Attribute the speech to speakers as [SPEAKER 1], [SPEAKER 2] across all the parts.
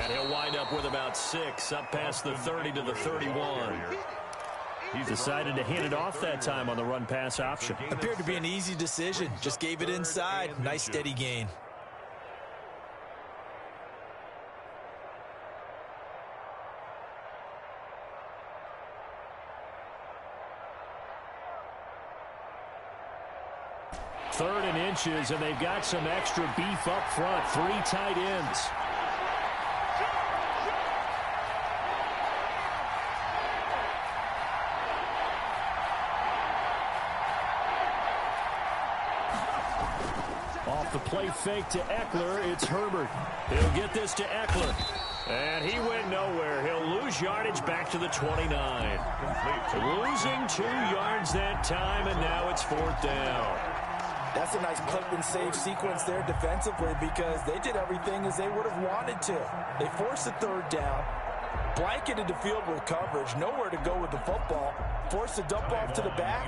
[SPEAKER 1] And he'll wind up with about 6, up past the 30 to the 31.
[SPEAKER 2] He's decided to hand it off that time on the run-pass option.
[SPEAKER 3] Appeared to be an easy decision. Just gave it inside. Nice steady gain.
[SPEAKER 2] Third and inches, and they've got some extra beef up front. 3 tight ends. Off the play fake to Eckler, it's Herbert.
[SPEAKER 1] He'll get this to Eckler. And he went nowhere. He'll lose yardage back to the 29. Losing 2 yards that time, and now it's 4th down.
[SPEAKER 3] That's a nice clip and save sequence there defensively because they did everything as they would have wanted to. They forced the 3rd down, blanketed the field with coverage, nowhere to go with the football, forced the dump off to the back,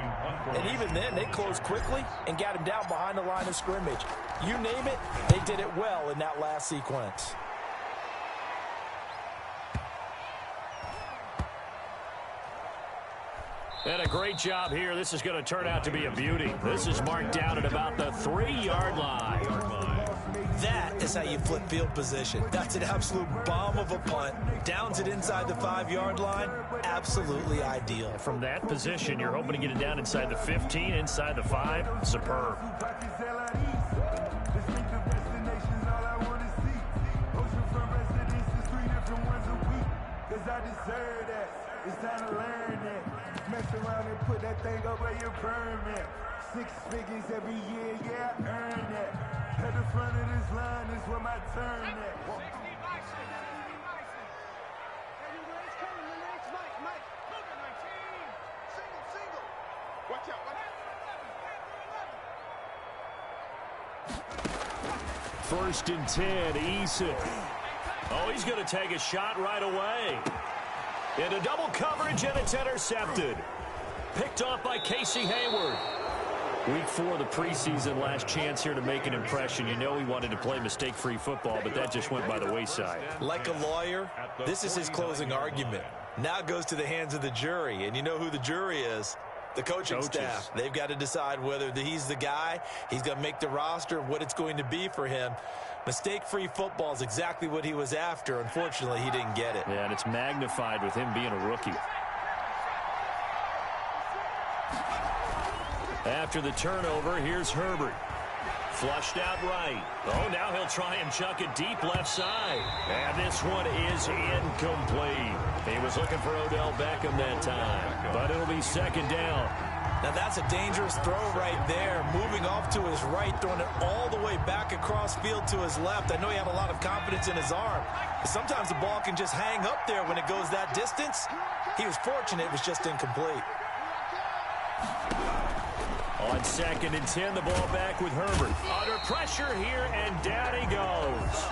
[SPEAKER 3] and even then they closed quickly and got him down behind the line of scrimmage. You name it, they did it well in that last sequence.
[SPEAKER 1] And a great job here. This is going to turn out to be a beauty. This is marked down at about the 3-yard line.
[SPEAKER 3] That is how you flip field position. That's an absolute bomb of a punt. Downs it inside the 5-yard line. Absolutely ideal.
[SPEAKER 2] From that position, you're hoping to get it down inside the 15, inside the 5. Superb.
[SPEAKER 4] It's time to learn that. Mess around and put that thing up where you burn it. 6 figures every year, yeah, I earn that. At the front of this line is where my turn at. Watch out,
[SPEAKER 2] First and 10, Eason.
[SPEAKER 1] Oh, he's going to take a shot right away. Into double coverage, and it's intercepted. Picked off by Casey Hayward.
[SPEAKER 2] Week 4 of the preseason, last chance here to make an impression. You know he wanted to play mistake-free football, but that just went by the wayside.
[SPEAKER 3] Like a lawyer, this is his closing argument. Now it goes to the hands of the jury, and you know who the jury is. The coaching staff. They've got to decide whether he's the guy, he's going to make the roster, what it's going to be for him. Mistake-free football is exactly what he was after. Unfortunately, he didn't get it.
[SPEAKER 2] Yeah, and it's magnified with him being a rookie.
[SPEAKER 1] After the turnover, here's Herbert. Flushed out right. Oh, now he'll try and chuck it deep left side. And this one is incomplete. He was looking for Odell Beckham that time, but it'll be 2nd down.
[SPEAKER 3] Now that's a dangerous throw right there. Moving off to his right, throwing it all the way back across field to his left. I know he had a lot of confidence in his arm. But sometimes the ball can just hang up there when it goes that distance. He was fortunate it was just incomplete.
[SPEAKER 1] On 2nd and 10, the ball back with Herbert. Under pressure here, and down he goes.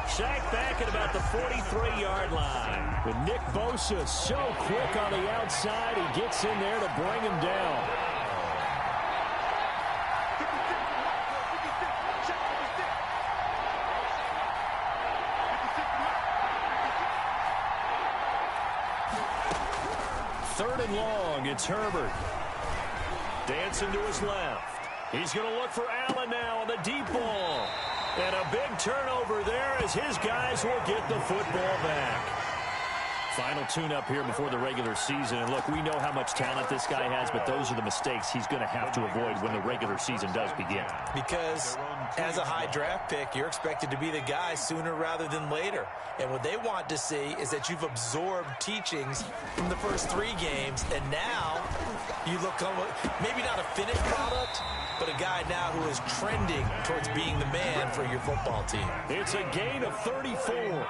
[SPEAKER 1] Sacked back at about the 43-yard line.
[SPEAKER 2] With Nick Bosa so quick on the outside, he gets in there to bring him down.
[SPEAKER 1] Third and long, it's Herbert. Dancing to his left. He's going to look for Allen now on the deep ball. And a big turnover there as his guys will get the football back.
[SPEAKER 2] Final tune-up here before the regular season. And look, we know how much talent this guy has, but those are the mistakes he's going to have to avoid when the regular season does begin.
[SPEAKER 3] Because as a high draft pick, you're expected to be the guy sooner rather than later. And what they want to see is that you've absorbed teachings from the first 3 games, and now you look maybe not a finished product, but a guy now who is trending towards being the man for your football team.
[SPEAKER 1] It's a gain of 34.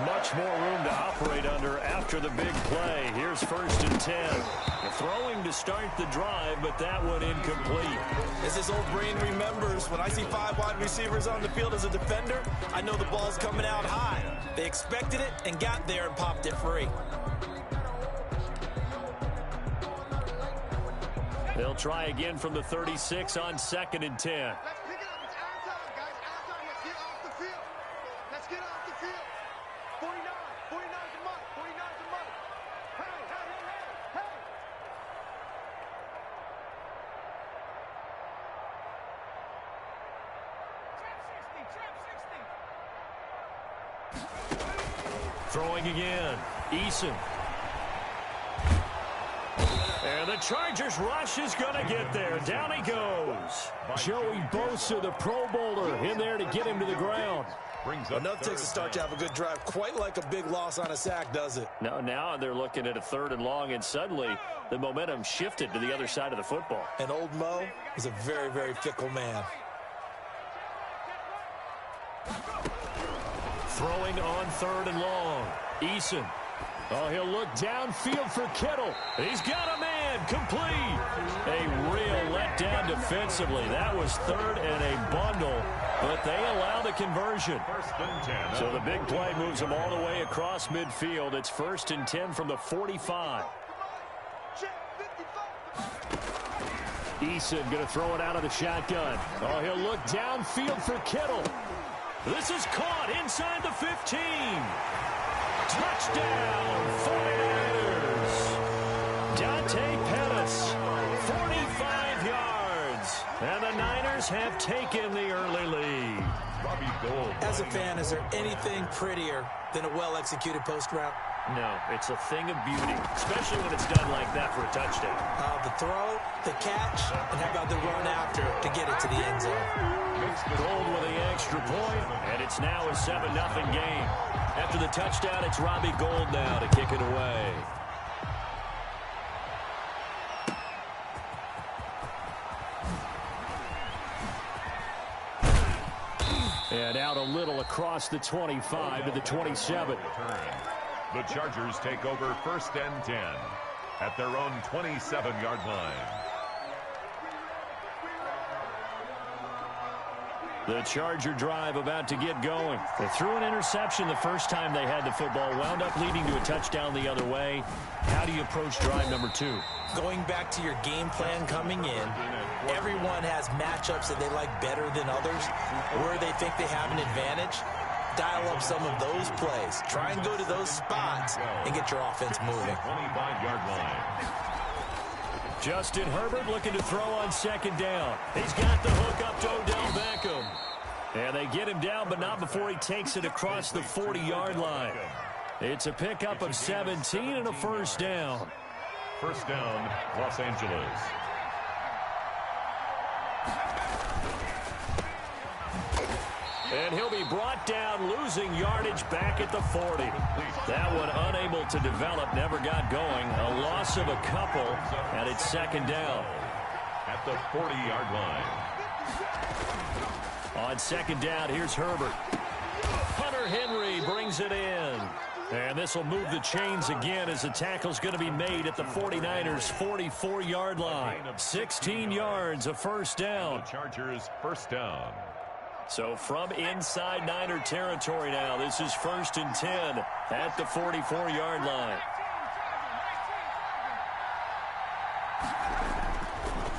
[SPEAKER 1] Much more room to operate under after the big play. Here's 1st and 10. Throwing to start the drive, but that one incomplete.
[SPEAKER 3] As his old brain remembers, when I see 5 wide receivers on the field as a defender, I know the ball's coming out high. They expected it and got there and popped it free.
[SPEAKER 1] They'll try again from the 36 on 2nd and 10.
[SPEAKER 4] Let's pick it up. It's our time, guys. Our time. Let's get off the field. Let's get off the field.
[SPEAKER 5] 49's a month. 49's a month. Hey, hey, hey, hey, hey.
[SPEAKER 2] Throwing again. Eason. And the Chargers rush is going to get there. Down he goes. Joey Bosa, the Pro Bowler, in there to get him to the ground.
[SPEAKER 3] Enough takes a start to have a good drive. Quite like a big loss on a sack, does it?
[SPEAKER 2] Now they're looking at a 3rd and long, and suddenly the momentum shifted to the other side of the football.
[SPEAKER 3] And old Mo is a very, very fickle man.
[SPEAKER 2] Throwing on 3rd and long. Eason. Oh, he'll look downfield for Kittle. He's got a man. Complete. A real letdown defensively. That was 3rd and a bundle, but they allow the conversion. So the big play moves them all the way across midfield. It's 1st and 10 from the 45. Eason going to throw it out of the shotgun. Oh, he'll look downfield for Kittle. This is caught inside the 15. Touchdown, 49ers. Dante Pettis, 45 yards. And the Niners have taken the early lead.
[SPEAKER 3] As a fan, is there anything prettier than a well-executed post route?
[SPEAKER 2] No, it's a thing of beauty, especially when it's done like that for a touchdown.
[SPEAKER 3] The throw, the catch, and how about the run after to get it to the end zone?
[SPEAKER 2] Gold with the extra point, and it's now a 7-0 game. After the touchdown, it's Robbie Gould now to kick it away. And out a little across the 25 to the 27.
[SPEAKER 6] The Chargers take over 1st and 10 at their own 27-yard line.
[SPEAKER 2] The Charger drive about to get going. They threw an interception the first time they had the football, wound up leading to a touchdown the other way. How do you approach drive number 2?
[SPEAKER 3] Going back to your game plan coming in, everyone has matchups that they like better than others, where they think they have an advantage. Dial up some of those plays. Try and go to those spots and get your offense moving.
[SPEAKER 6] 25-yard line.
[SPEAKER 2] Justin Herbert looking to throw on 2nd down. He's got the hook up to Odell Beckham. And they get him down, but not before he takes it across the 40-yard line. It's a pickup of 17 and a 1st down.
[SPEAKER 6] 1st down, Los Angeles.
[SPEAKER 2] And he'll be brought down, losing yardage back at the 40. That one unable to develop, never got going. A loss of a couple, and it's 2nd down.
[SPEAKER 6] At the 40-yard line.
[SPEAKER 2] On 2nd down, here's Herbert. Hunter Henry brings it in. And this will move the chains again as the tackle's going to be made at the 49ers' 44-yard line. 16 yards, a 1st down.
[SPEAKER 6] The Chargers' 1st down.
[SPEAKER 2] So from inside Niner territory now, this is 1st and 10 at the 44-yard line.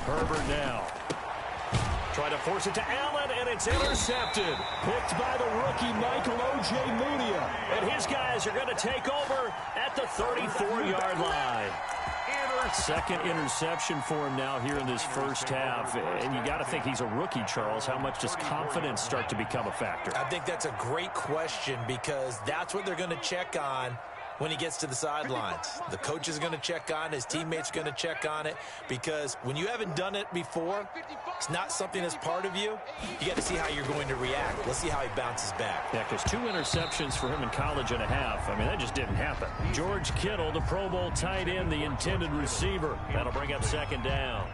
[SPEAKER 2] Herbert now. Trying to force it to Allen, and it's intercepted. Picked by the rookie Michael Ojemudia. And his guys are going to take over at the 34-yard line. 2nd interception for him now here in this 1st half. And you got to think he's a rookie, Charles. How much does confidence start to become a factor?
[SPEAKER 3] I think that's a great question, because that's what they're going to check on when he gets to the sidelines. The coach is going to check on it. His teammates are going to check on it, because when you haven't done it before, it's not something that's part of you. You got to see how you're going to react. Let's see how he bounces back.
[SPEAKER 2] Yeah, because 2 interceptions for him in college and a half. I mean, that just didn't happen. George Kittle, the Pro Bowl tight end, the intended receiver. That'll bring up 2nd down.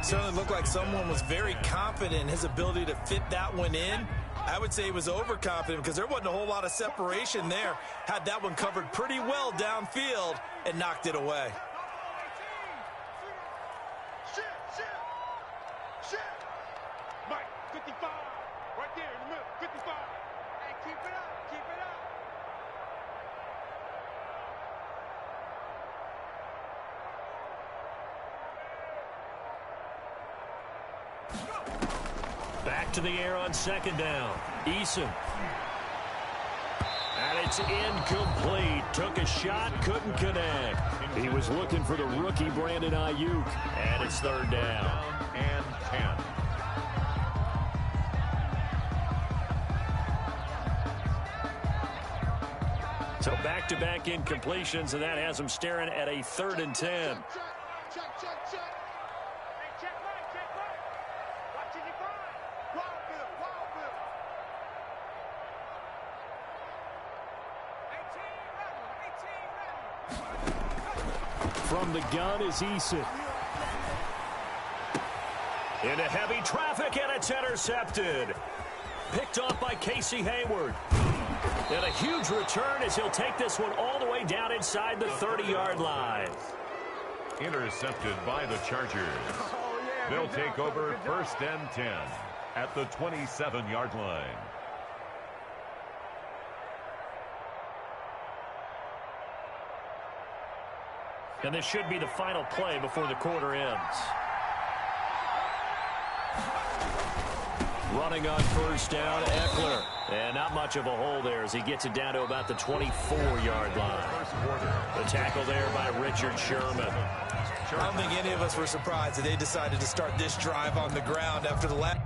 [SPEAKER 3] Certainly looked like someone was very confident in his ability to fit that one in. I would say he was overconfident, because there wasn't a whole lot of separation there. Had that one covered pretty well downfield and knocked it away.
[SPEAKER 5] Mike, 55. Right there in the middle, 55. Hey, keep it up, keep it up.
[SPEAKER 2] Back to the air on 2nd down. Eason. And it it's incomplete. Took a shot, couldn't connect. He was looking for the rookie Brandon Ayuk, and it's third down.
[SPEAKER 6] And 10.
[SPEAKER 2] So back-to-back incompletions, and that has him staring at a 3rd and 10.
[SPEAKER 5] Check. Hey, check right. Watch it, you find. Wild Bill. 18 ready.
[SPEAKER 2] From the gun is Eason. Into heavy traffic, and it's intercepted. Picked off by Casey Hayward. And a huge return as he'll take this one all the way down inside the 30-yard line.
[SPEAKER 6] Intercepted by the Chargers. They'll take over 1st and 10 at the 27-yard line.
[SPEAKER 2] And this should be the final play before the quarter ends. Running on 1st down, Eckler. And not much of a hole there as he gets it down to about the 24-yard line. The tackle there by Richard Sherman.
[SPEAKER 3] I don't think any of us were surprised that they decided to start this drive on the ground after the last.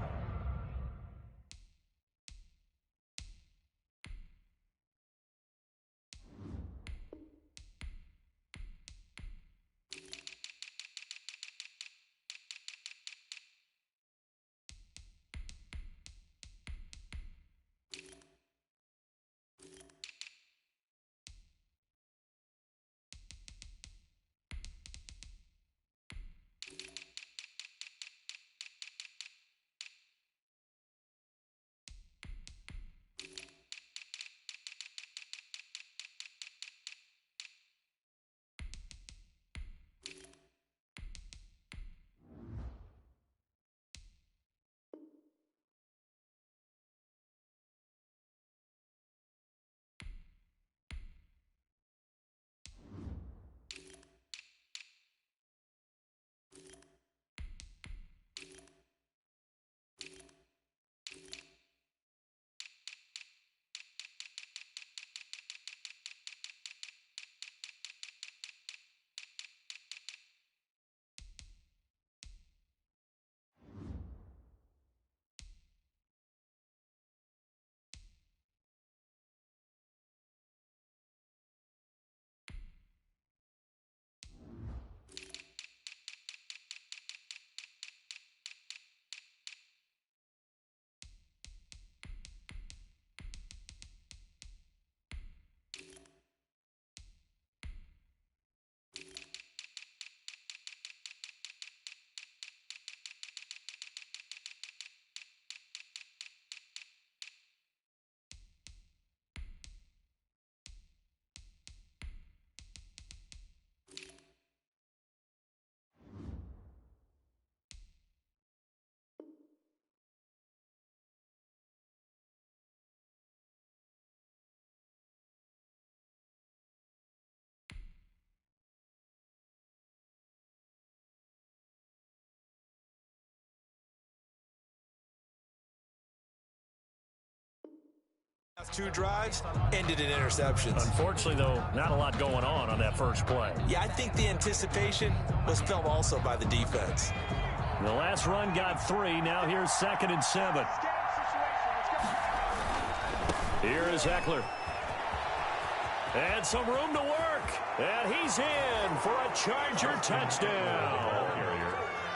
[SPEAKER 3] Last 2 drives ended in interceptions.
[SPEAKER 2] Unfortunately, though, not a lot going on that first play.
[SPEAKER 3] Yeah, I think the anticipation was felt also by the defense.
[SPEAKER 2] The last run got 3. Now here's 2nd and 7. Here is Eckler. And some room to work. And he's in for a Charger touchdown.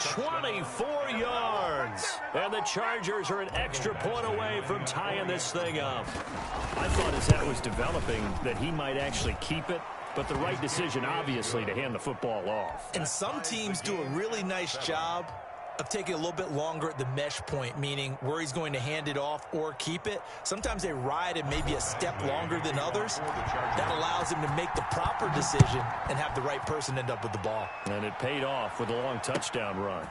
[SPEAKER 2] 24 yards. And the Chargers are an extra point away from tying this thing up. I thought as that was developing that he might actually keep it, but the right decision, obviously, to hand the football off.
[SPEAKER 3] And some teams do a really nice job of taking a little bit longer at the mesh point, meaning where he's going to hand it off or keep it. Sometimes they ride it maybe a step longer than others. That allows him to make the proper decision and have the right person end up with the ball.
[SPEAKER 2] And it paid off with a long touchdown run.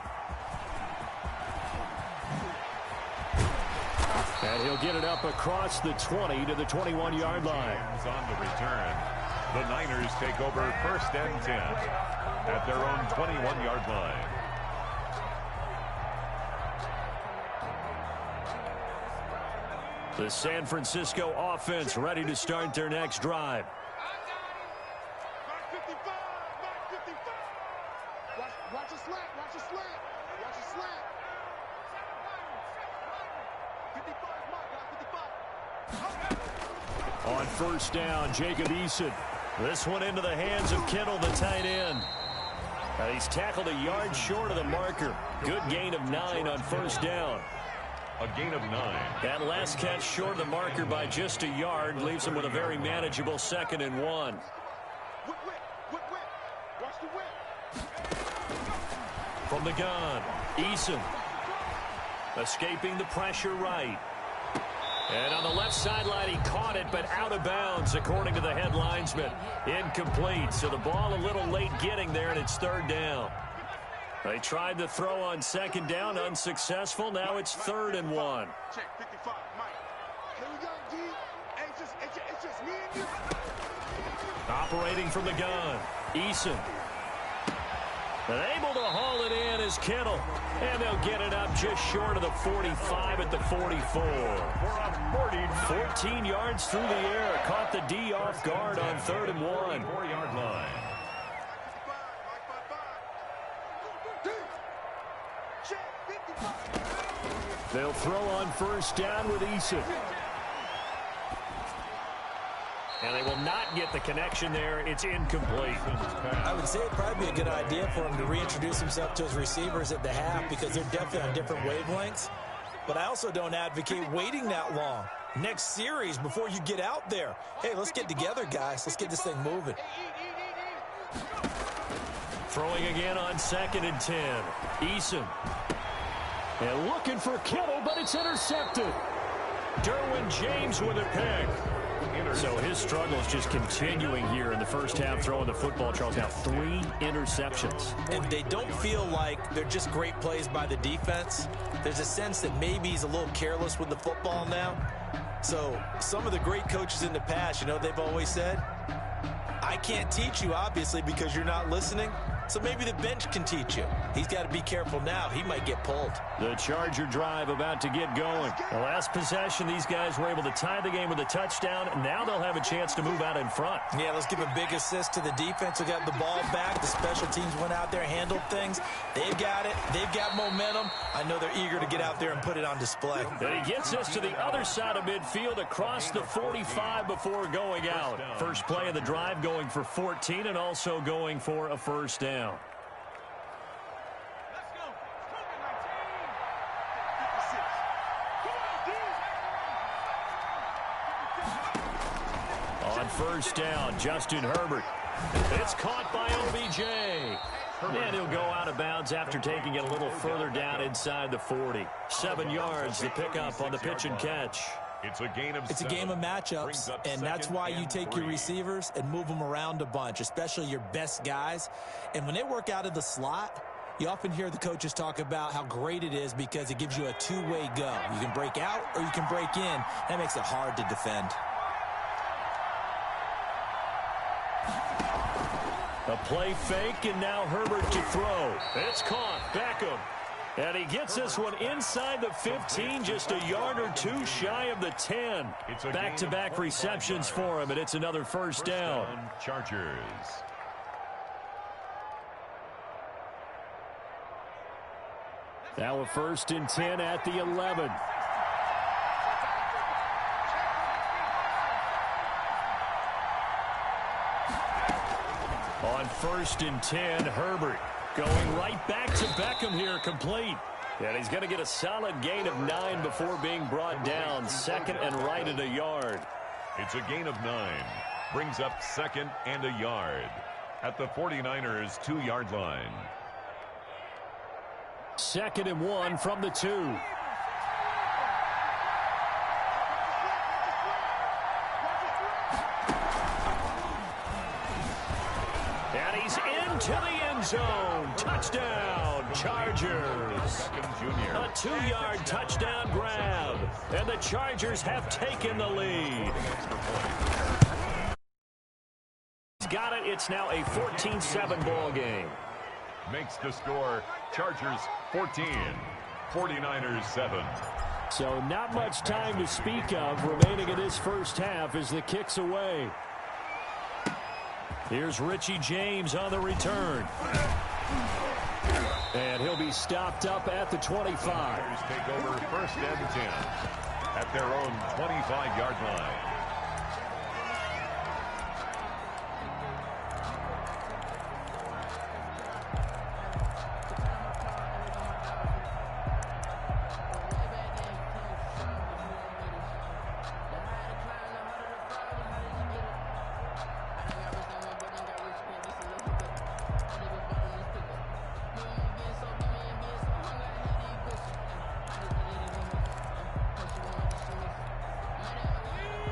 [SPEAKER 2] And he'll get it up across the 20 to the 21-yard line.
[SPEAKER 6] On the return, the Niners take over 1st and 10 at their own 21-yard line.
[SPEAKER 2] The San Francisco offense ready to start their next drive.
[SPEAKER 5] Watch a slant. Watch a slant. Watch a slant. 55 is mark, 55.
[SPEAKER 2] On first down, Jacob Eason. This one into the hands of Kittle, the tight end. And he's tackled a yard short of the marker. Good gain of 9 on first down.
[SPEAKER 6] A gain of 9.
[SPEAKER 2] That last catch short of the marker by just a yard leaves him with a very manageable 2nd and 1.
[SPEAKER 5] Watch the whip.
[SPEAKER 2] From the gun, Eason. Escaping the pressure right. And on the left sideline, he caught it, but out of bounds, according to the head linesman. Incomplete, so the ball a little late getting there, and it's 3rd down. They tried to throw on 2nd down, unsuccessful. Now it's 3rd and 1.
[SPEAKER 5] Check 55, Mike. Here we go, D. It's just me and you.
[SPEAKER 2] Operating from the gun, Eason. And able to haul it in is Kittle. And they'll get it up just short of the 45 at the 44. 14 yards through the air. Caught the D off guard on 3rd and 1.
[SPEAKER 6] 4-yard line.
[SPEAKER 2] They'll throw on first down with Eason. And they will not get the connection there. It's incomplete.
[SPEAKER 3] I would say it'd probably be a good idea for him to reintroduce himself to his receivers at the half because they're definitely on different wavelengths. But I also don't advocate waiting that long. Next series before you get out there. Hey, let's get together, guys. Let's get this thing moving.
[SPEAKER 2] Throwing again on 2nd and 10. Eason. And looking for Kittle, but it's intercepted. Derwin James with a pick. So his struggle is just continuing here in the first half, throwing the football, Charles. Now 3 interceptions.
[SPEAKER 3] And they don't feel like they're just great plays by the defense. There's a sense that maybe he's a little careless with the football now. So some of the great coaches in the past, you know, they've always said, I can't teach you, obviously, because you're not listening. So maybe the bench can teach you. He's got to be careful now. He might get pulled.
[SPEAKER 2] The Charger drive about to get going. The last possession, these guys were able to tie the game with a touchdown. Now they'll have a chance to move out in front.
[SPEAKER 3] Yeah, let's give a big assist to the defense who got the ball back. The special teams went out there, handled things. They've got it. They've got momentum. I know they're eager to get out there and put it on display.
[SPEAKER 2] And he gets us to the other side of midfield across the 45 before going out. First play of the drive going for 14 and also going for a first down. On first down, Justin Herbert. It's caught by OBJ. And he'll go out of bounds after taking it a little further down inside the 40. 7 yards, the pickup on the pitch and catch.
[SPEAKER 6] It's a gain of 7.
[SPEAKER 3] It's a game of matchups, and that's why you take your receivers and move them around a bunch, especially your best guys. And when they work out of the slot, you often hear the coaches talk about how great it is because it gives you a two-way go. You can break out or you can break in. That makes it hard to defend.
[SPEAKER 2] A play fake, and now Herbert to throw. It's caught. Beckham. And he gets this one inside the 15, just a yard or two shy of the 10. Back-to-back receptions for him, and it's another first down.
[SPEAKER 6] Chargers.
[SPEAKER 2] Now a 1st and 10 at the 11. On 1st and 10, Herbert going right back to Beckham here, complete. And he's going to get a solid gain of 9 before being brought down. 2nd and right at a yard.
[SPEAKER 6] It's a gain of 9. Brings up 2nd and a yard at the 49ers' 2-yard line.
[SPEAKER 2] 2nd and 1 from the 2. And he's into the end zone. Touchdown, Chargers. A 2-yard touchdown grab. And the Chargers have taken the lead. He's got it. It's now a 14-7 ball game.
[SPEAKER 6] Makes the score Chargers 14, 49ers 7.
[SPEAKER 2] So not much time to speak of remaining in this first half as the kick's away. Here's Richie James on the return. And he'll be stopped up at the 25.
[SPEAKER 6] Take over first and 10 at their own 25-yard line.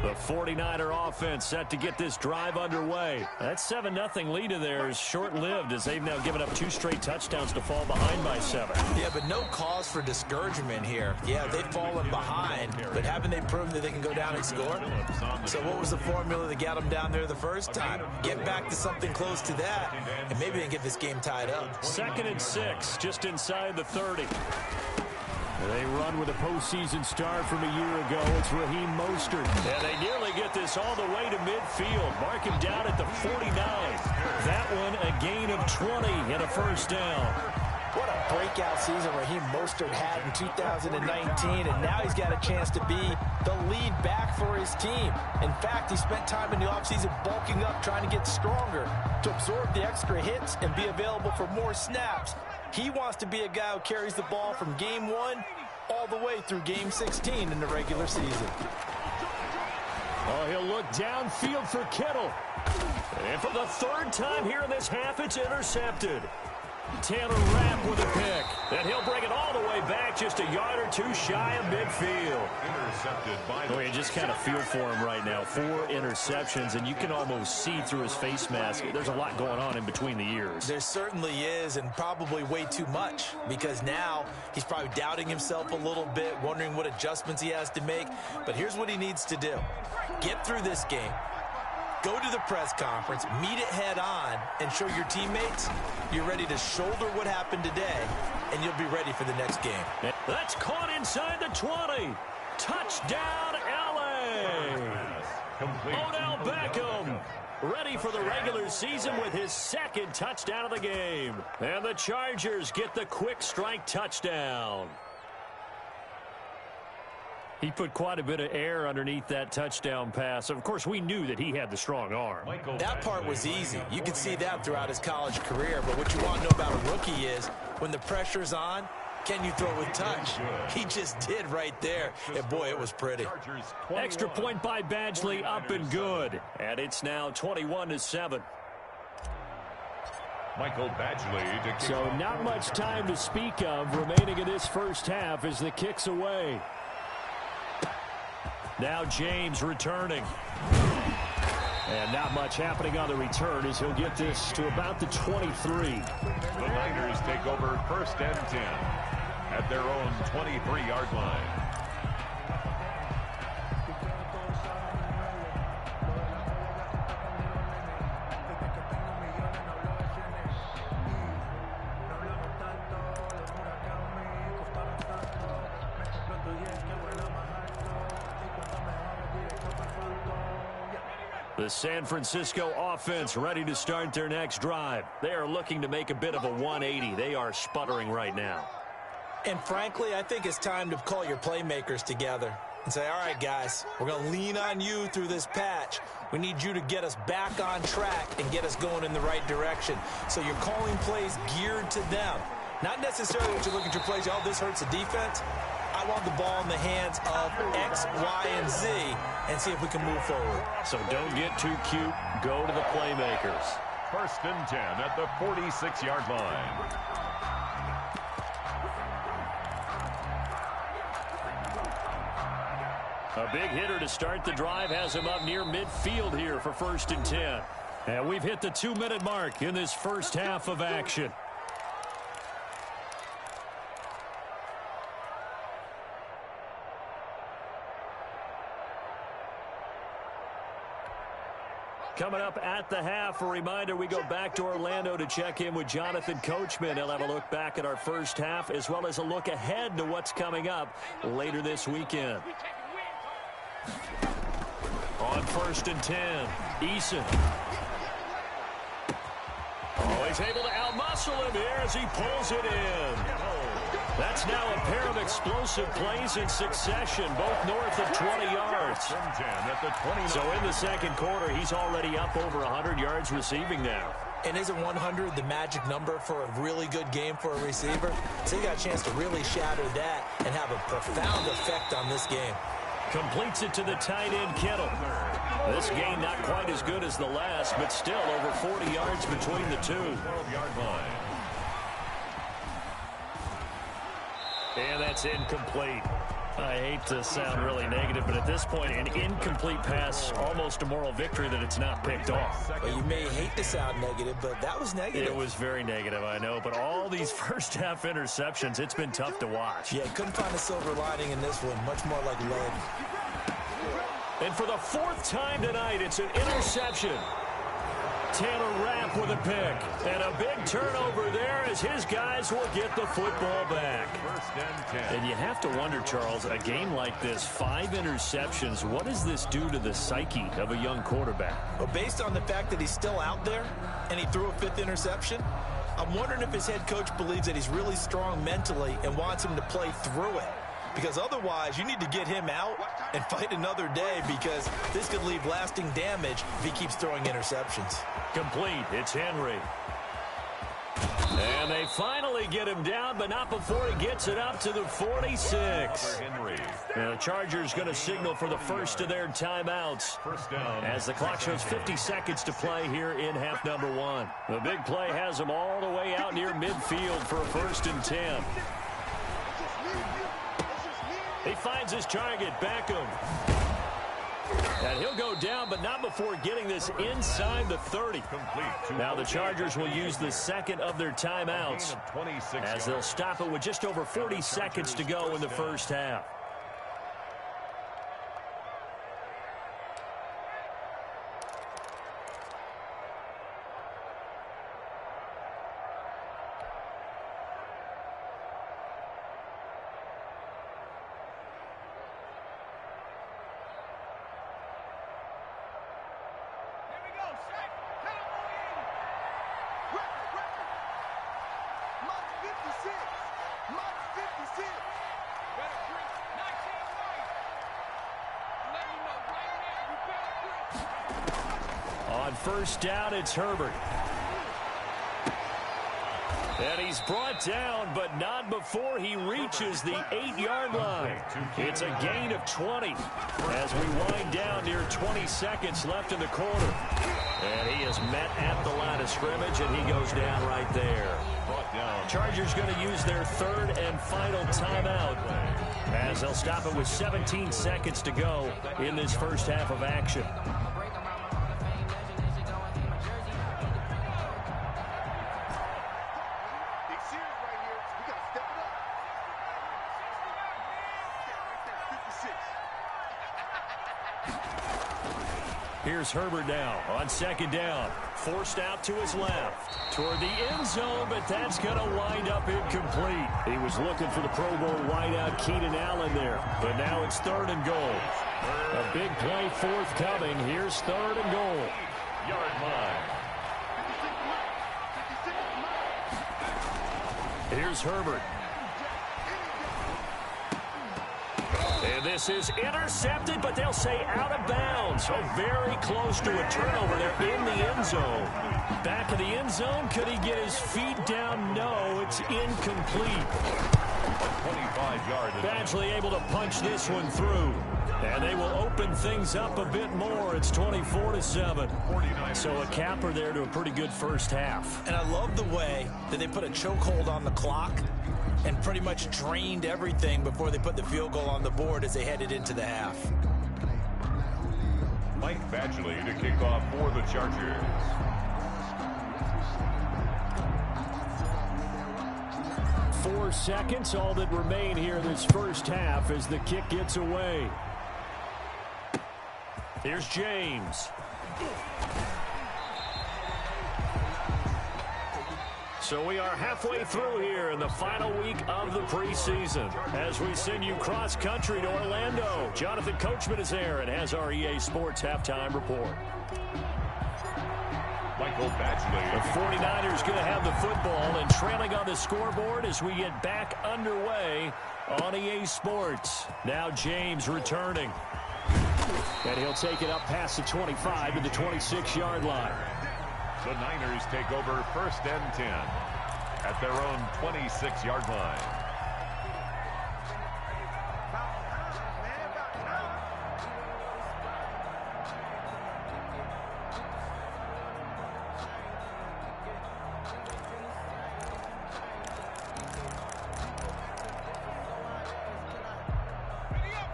[SPEAKER 2] The 49er offense set to get this drive underway. That 7-0 lead of theirs is short-lived as they've now given up 2 straight touchdowns to fall behind by 7.
[SPEAKER 3] Yeah, but no cause for discouragement here. Yeah, they've fallen behind, but haven't they proven that they can go down and score? So what was the formula that got them down there the first time? Get back to something close to that, and maybe they can get this game tied up.
[SPEAKER 2] 2nd and 6, just inside the 30. They run with a postseason start from a year ago. It's Raheem Mostert. And they nearly get this all the way to midfield. Mark him down at the 49. That one a gain of 20 and a first down.
[SPEAKER 3] What a breakout season Raheem Mostert had in 2019, and now he's got a chance to be the lead back for his team. In fact, he spent time in the offseason bulking up, trying to get stronger to absorb the extra hits and be available for more snaps. He wants to be a guy who carries the ball from game 1 all the way through game 16 in the regular season.
[SPEAKER 2] Oh, he'll look downfield for Kittle. And for the 3rd time here in this half, it's intercepted. Taylor Rapp with a pick. And he'll bring it all the way back just a yard or 2 shy of midfield.
[SPEAKER 6] Intercepted by
[SPEAKER 2] you just kind of feel for him right now. 4 interceptions, and you can almost see through his face mask. There's a lot going on in between the ears.
[SPEAKER 3] There certainly is, and probably way too much, because now he's probably doubting himself a little bit, wondering what adjustments he has to make. But here's what he needs to do. Get through this game. Go to the press conference, meet it head on, and show your teammates you're ready to shoulder what happened today, and you'll be ready for the next game.
[SPEAKER 2] That's caught inside the 20. Touchdown, L.A. Odell Beckham ready for the regular season with his 2nd touchdown of the game. And the Chargers get the quick strike touchdown. He put quite a bit of air underneath that touchdown pass. Of course, we knew that he had the strong arm.
[SPEAKER 3] That part was easy. You could see that throughout his college career. But what you want to know about a rookie is when the pressure's on, can you throw with touch? He just did right there. And, boy, it was pretty.
[SPEAKER 2] Extra point by Badgley, up and good. And it's now 21-7.
[SPEAKER 6] Michael Badgley to kick
[SPEAKER 2] So
[SPEAKER 6] off.
[SPEAKER 2] not much time to speak of remaining in this first half as the kick's away. Now James returning. And not much happening on the return as he'll get this to about the 23.
[SPEAKER 6] The Niners take over 1st and 10 at their own 23-yard line.
[SPEAKER 2] The San Francisco offense ready to start their next drive. They are looking to make a bit of a 180. They are sputtering right now.
[SPEAKER 3] And frankly, I think it's time to call your playmakers together and say, all right, guys, we're going to lean on you through this patch. We need you to get us back on track and get us going in the right direction. So you're calling plays geared to them. Not necessarily what you're looking to plays, oh, this hurts the defense. I want the ball in the hands of X, Y, and Z and see if we can move forward.
[SPEAKER 2] So don't get too cute. Go to the playmakers.
[SPEAKER 6] 1st and 10 at the 46-yard line.
[SPEAKER 2] A big hitter to start the drive has him up near midfield here for 1st and 10. And we've hit the 2-minute mark in this first half of action. Coming up at the half, a reminder, we go back to Orlando to check in with Jonathan Coachman. He'll have a look back at our first half as well as a look ahead to what's coming up later this weekend. On 1st and 10, Eason. Oh, he's able to outmuscle him here as he pulls it in. That's now a pair of explosive plays in succession, both north of 20 yards. So in the second quarter, he's already up over 100 yards receiving now.
[SPEAKER 3] And isn't 100 the magic number for a really good game for a receiver? So he got a chance to really shatter that and have a profound effect on this game.
[SPEAKER 2] Completes it to the tight end, Kittle. This game not quite as good as the last, but still over 40 yards between the two.
[SPEAKER 6] 12-yard line.
[SPEAKER 2] And that's incomplete. I hate to sound really negative, but at this point, an incomplete pass, almost a moral victory that it's not picked off.
[SPEAKER 3] Well, you may hate to sound negative, but that was negative.
[SPEAKER 2] It was very negative, I know, but all these first-half interceptions, it's been tough to watch.
[SPEAKER 3] Yeah, couldn't find a silver lining in this one, much more like lead.
[SPEAKER 2] And for the 4th time tonight, it's an interception. Taylor Rapp with a pick. And a big turnover there as his guys will get the football back.
[SPEAKER 6] 1st and 10.
[SPEAKER 2] And you have to wonder, Charles, a game like this, 5 interceptions, what does this do to the psyche of a young quarterback?
[SPEAKER 3] Well, based on the fact that he's still out there and he threw a 5th interception, I'm wondering if his head coach believes that he's really strong mentally and wants him to play through it. Because otherwise, you need to get him out and fight another day because this could leave lasting damage if he keeps throwing interceptions.
[SPEAKER 2] Complete. It's Henry. And they finally get him down, but not before he gets it up to the 46.
[SPEAKER 6] Henry.
[SPEAKER 2] And the Chargers going to signal for the first of their timeouts.
[SPEAKER 6] 1st down.
[SPEAKER 2] As the clock shows 50 seconds to play here in half number 1. The big play has him all the way out near midfield for a 1st and 10. He finds his target, Beckham. And he'll go down, but not before getting this inside the 30. Now the Chargers will use the second of their timeouts as they'll stop it with just over 40 seconds to go in the first half. On 1st down, it's Herbert. And he's brought down, but not before he reaches the 8-yard line. It's a gain of 20 as we wind down near 20 seconds left in the quarter. And he is met at the line of scrimmage, and he goes down right there. Chargers going to use their 3rd and final timeout as they'll stop it with 17 seconds to go in this first half of action. Here's Herbert now on 2nd down. Forced out to his left. Toward the end zone, but that's going to wind up incomplete. He was looking for the Pro Bowl wideout Keenan Allen there. But now it's 3rd and goal. A big play forthcoming. Here's 3rd and goal.
[SPEAKER 6] Yard line.
[SPEAKER 2] Here's Herbert. And this is intercepted, but they'll say out of bounds. So very close to a turnover there in the end zone. Back of the end zone. Could he get his feet down? No, it's incomplete.
[SPEAKER 6] 25-yard.
[SPEAKER 2] Badgley able to punch this one through. And they will open things up a bit more. It's 24-7. So a capper there to a pretty good first half.
[SPEAKER 3] And I love the way that they put a chokehold on the clock and pretty much drained everything before they put the field goal on the board as they headed into the half.
[SPEAKER 6] Mike Badgley to kick off for the Chargers.
[SPEAKER 2] Four seconds, all that remain here this first half as the kick gets away. Here's James. So we are halfway through here in the final week of the preseason as we send you cross-country to Orlando. Jonathan Coachman is there and has our EA Sports halftime report.
[SPEAKER 6] Michael Badgley.
[SPEAKER 2] The 49ers going to have the football and trailing on the scoreboard as we get back underway on EA Sports. Now James returning. And he'll take it up past the 25 to the 26-yard line.
[SPEAKER 6] The Niners take over 1st and 10 at their own 26-yard line.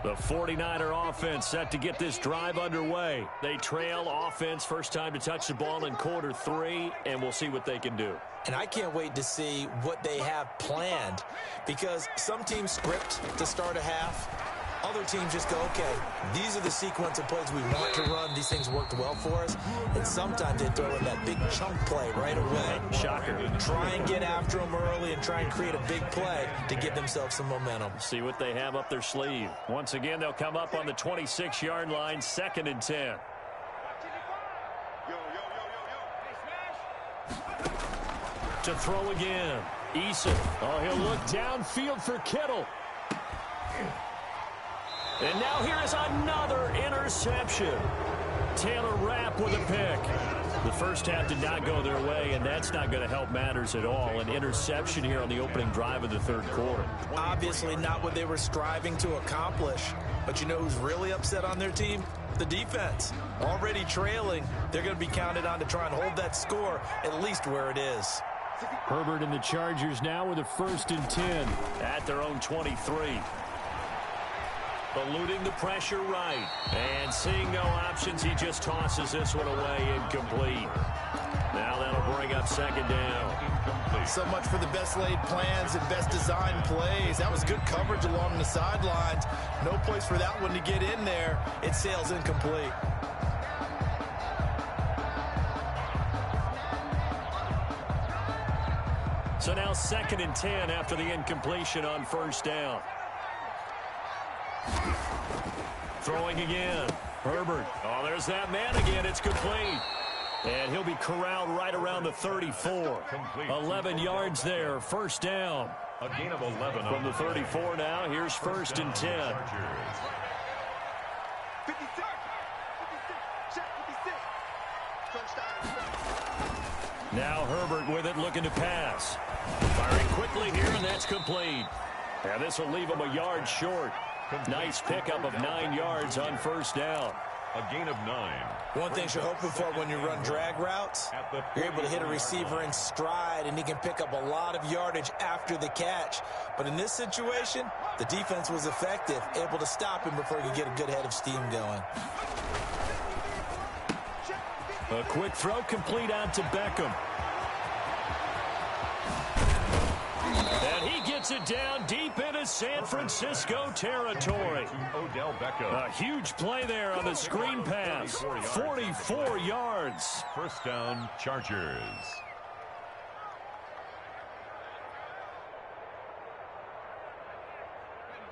[SPEAKER 2] The 49er offense set to get this drive underway. They trail offense first time to touch the ball in quarter 3, and we'll see what they can do.
[SPEAKER 3] And I can't wait to see what they have planned, because some teams script to start a half. Other teams just go, okay, these are the sequence of plays we want to run. These things worked well for us. And sometimes they throw in that big chunk play right away.
[SPEAKER 2] Shocker.
[SPEAKER 3] Try and get after them early and try and create a big play to give themselves some momentum.
[SPEAKER 2] See what they have up their sleeve. Once again, they'll come up on the 26-yard line, 2nd and 10. To throw again. Eason. Oh, he'll look downfield for Kittle. And now here is another interception. Taylor Rapp with a pick. The first half did not go their way, and that's not going to help matters at all. An interception here on the opening drive of the third quarter.
[SPEAKER 3] Obviously not what they were striving to accomplish. But you know who's really upset on their team? The defense. Already trailing, they're going to be counted on to try and hold that score at least where it is.
[SPEAKER 2] Herbert and the Chargers now with a 1st and 10 at their own 23. Eluding the pressure right. And seeing no options, he just tosses this one away incomplete. Now that'll bring up 2nd down.
[SPEAKER 3] So much for the best laid plans and best designed plays. That was good coverage along the sidelines. No place for that one to get in there. It sails incomplete.
[SPEAKER 2] So now 2nd and 10 after the incompletion on 1st down. Throwing again. Herbert. Oh, there's that man again. It's complete. And he'll be corralled right around the 34. 11 yards there. 1st down.
[SPEAKER 6] A gain of 11
[SPEAKER 2] from the 34 now. Here's 1st and 10. Now Herbert with it, looking to pass. Firing quickly here, and that's complete. And this will leave him a yard short. Nice pickup of 9 yards on 1st down.
[SPEAKER 6] A gain of 9.
[SPEAKER 3] One thing you're hoping for when you run drag routes, you're able to hit a receiver in stride, and he can pick up a lot of yardage after the catch. But in this situation, the defense was effective, able to stop him before he could get a good head of steam going.
[SPEAKER 2] A quick throw complete out to Beckham. And he gets it down deep into San Francisco territory.
[SPEAKER 6] Odell Beckham.
[SPEAKER 2] A huge play there on the screen pass. 44 yards.
[SPEAKER 6] 1st down, Chargers.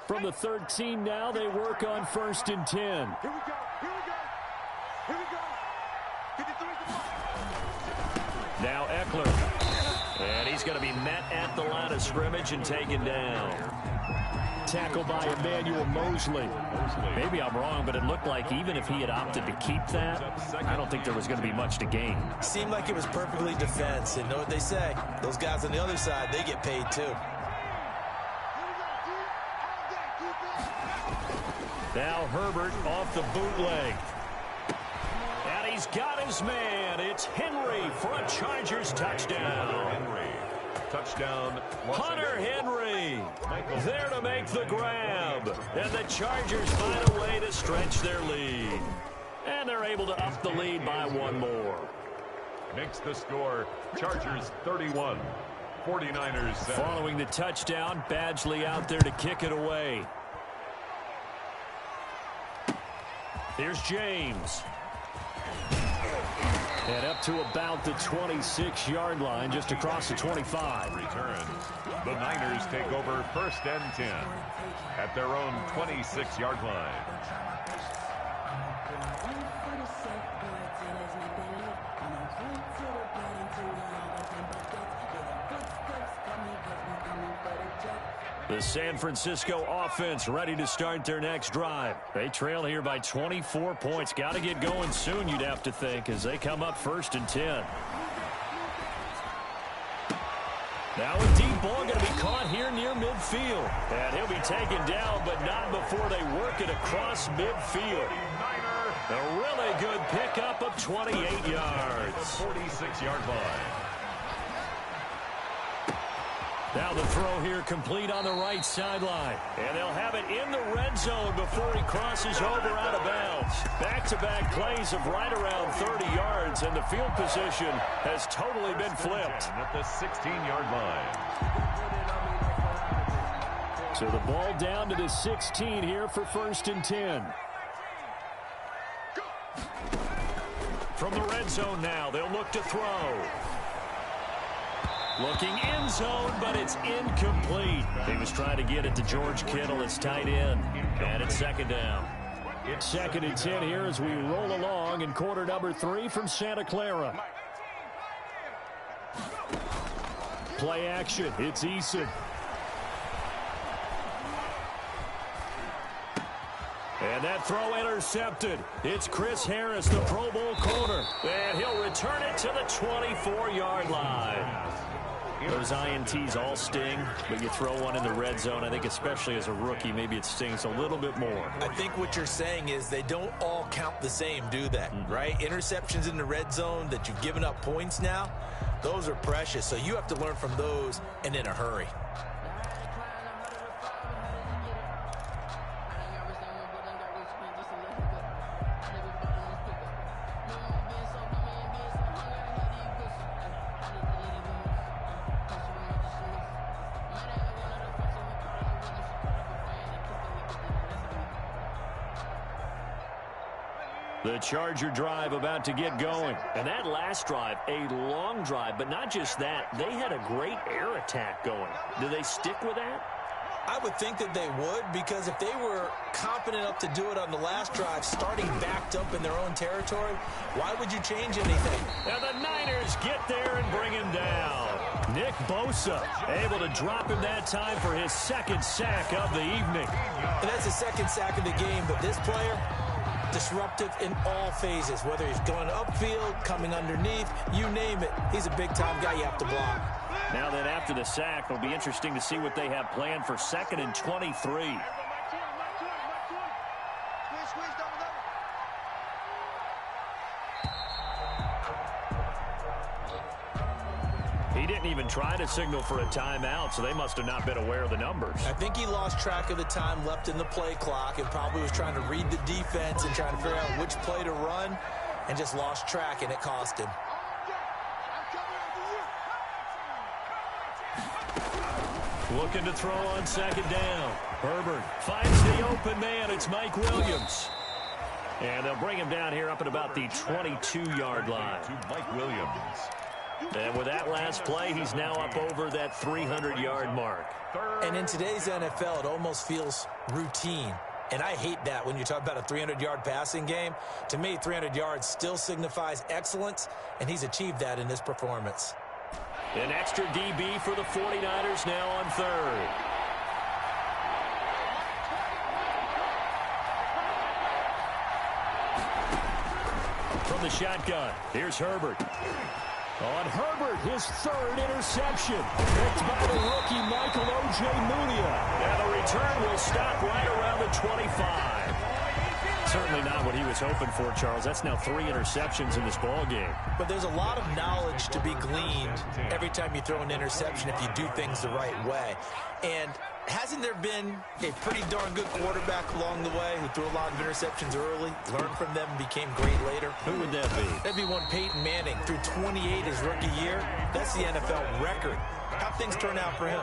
[SPEAKER 2] From the 13 now, they work on 1st and 10.
[SPEAKER 5] Here we go. Here we go. Here we go. 53 is the ball.
[SPEAKER 2] Now Eckler. And he's going to be met at the line of scrimmage and taken down. Tackled by Emmanuel Mosley. Maybe I'm wrong, but it looked like even if he had opted to keep that, I don't think there was going to be much to gain.
[SPEAKER 3] Seemed like it was perfectly defense. And know what they say? Those guys on the other side, they get paid too.
[SPEAKER 2] Now Herbert off the bootleg. And he's got his man. It's Henry for a Chargers touchdown.
[SPEAKER 6] Henry. Touchdown.
[SPEAKER 2] Hunter Henry there to make the grab. And the Chargers find a way to stretch their lead. And they're able to up the lead by 1 more.
[SPEAKER 6] Makes the score Chargers 31, 49ers 7.
[SPEAKER 2] Following the touchdown, Badgley out there to kick it away. Here's James. to about the 26-yard line, just across the 25.
[SPEAKER 6] Return. The Niners take over 1st and 10 at their own 26-yard line.
[SPEAKER 2] The San Francisco offense ready to start their next drive. They trail here by 24 points. Got to get going soon, you'd have to think, as they come up 1st and 10. Now a deep ball going to be caught here near midfield. And he'll be taken down, but not before they work it across midfield. A really good pickup of 28 yards.
[SPEAKER 6] The 46-yard line.
[SPEAKER 2] Now the throw here complete on the right sideline. And they'll have it in the red zone before he crosses over out of bounds. Back-to-back plays of right around 30 yards, and the field position has totally been flipped.
[SPEAKER 6] At the 16-yard line.
[SPEAKER 2] So the ball down to the 16 here for 1st and 10. From the red zone now, they'll look to throw. Looking end zone, but it's incomplete. He was trying to get it to George Kittle. It's tight end. And it's 2nd down. It's 2nd and 10 here as we roll along in quarter number 3 from Santa Clara. Play action. It's Eason. And that throw intercepted. It's Chris Harris, the Pro Bowl corner. And he'll return it to the 24-yard line. Those INTs all sting, but you throw one in the red zone, I think especially as a rookie, maybe it stings a little bit more.
[SPEAKER 3] I think what you're saying is they don't all count the same, do they? Right? Interceptions in the red zone that you've given up points now, those are precious. So you have to learn from those and in a hurry.
[SPEAKER 2] The Charger drive about to get going. And that last drive, a long drive, but not just that. They had a great air attack going. Do they stick with that?
[SPEAKER 3] I would think that they would, because if they were confident enough to do it on the last drive, starting backed up in their own territory, why would you change anything?
[SPEAKER 2] And the Niners get there and bring him down. Nick Bosa able to drop him that time for his 2nd sack of the evening.
[SPEAKER 3] And that's the 2nd sack of the game, but this player, disruptive in all phases, whether he's going upfield, coming underneath, you name it. He's a big-time guy you have to block.
[SPEAKER 2] Now then, after the sack, it'll be interesting to see what they have planned for 2nd and 23. He didn't even try to signal for a timeout, so they must have not been aware of the numbers.
[SPEAKER 3] I think he lost track of the time left in the play clock and probably was trying to read the defense and trying to figure out which play to run and just lost track, and it cost him.
[SPEAKER 2] Looking to throw on 2nd down. Herbert finds the open man. It's Mike Williams. And they'll bring him down here up at about the 22-yard line.
[SPEAKER 6] To Mike Williams.
[SPEAKER 2] And with that last play, he's now up over that 300-yard mark.
[SPEAKER 3] And in today's NFL, it almost feels routine. And I hate that when you talk about a 300-yard passing game. To me, 300 yards still signifies excellence, and he's achieved that in this performance.
[SPEAKER 2] An extra DB for the 49ers now on 3rd. From the shotgun, here's Herbert. On Herbert, his 3rd interception. Picked by the rookie Michael Ojemudia. And the return will stop right around the 25. Certainly not what he was hoping for, Charles. That's now 3 interceptions in this ball game.
[SPEAKER 3] But there's a lot of knowledge to be gleaned every time you throw an interception if you do things the right way. And hasn't there been a pretty darn good quarterback along the way who threw a lot of interceptions early, learned from them, and became great later?
[SPEAKER 2] Who would that be?
[SPEAKER 3] That'd be one Peyton Manning. Threw 28 his rookie year. That's the NFL record. How'd things turn out for him?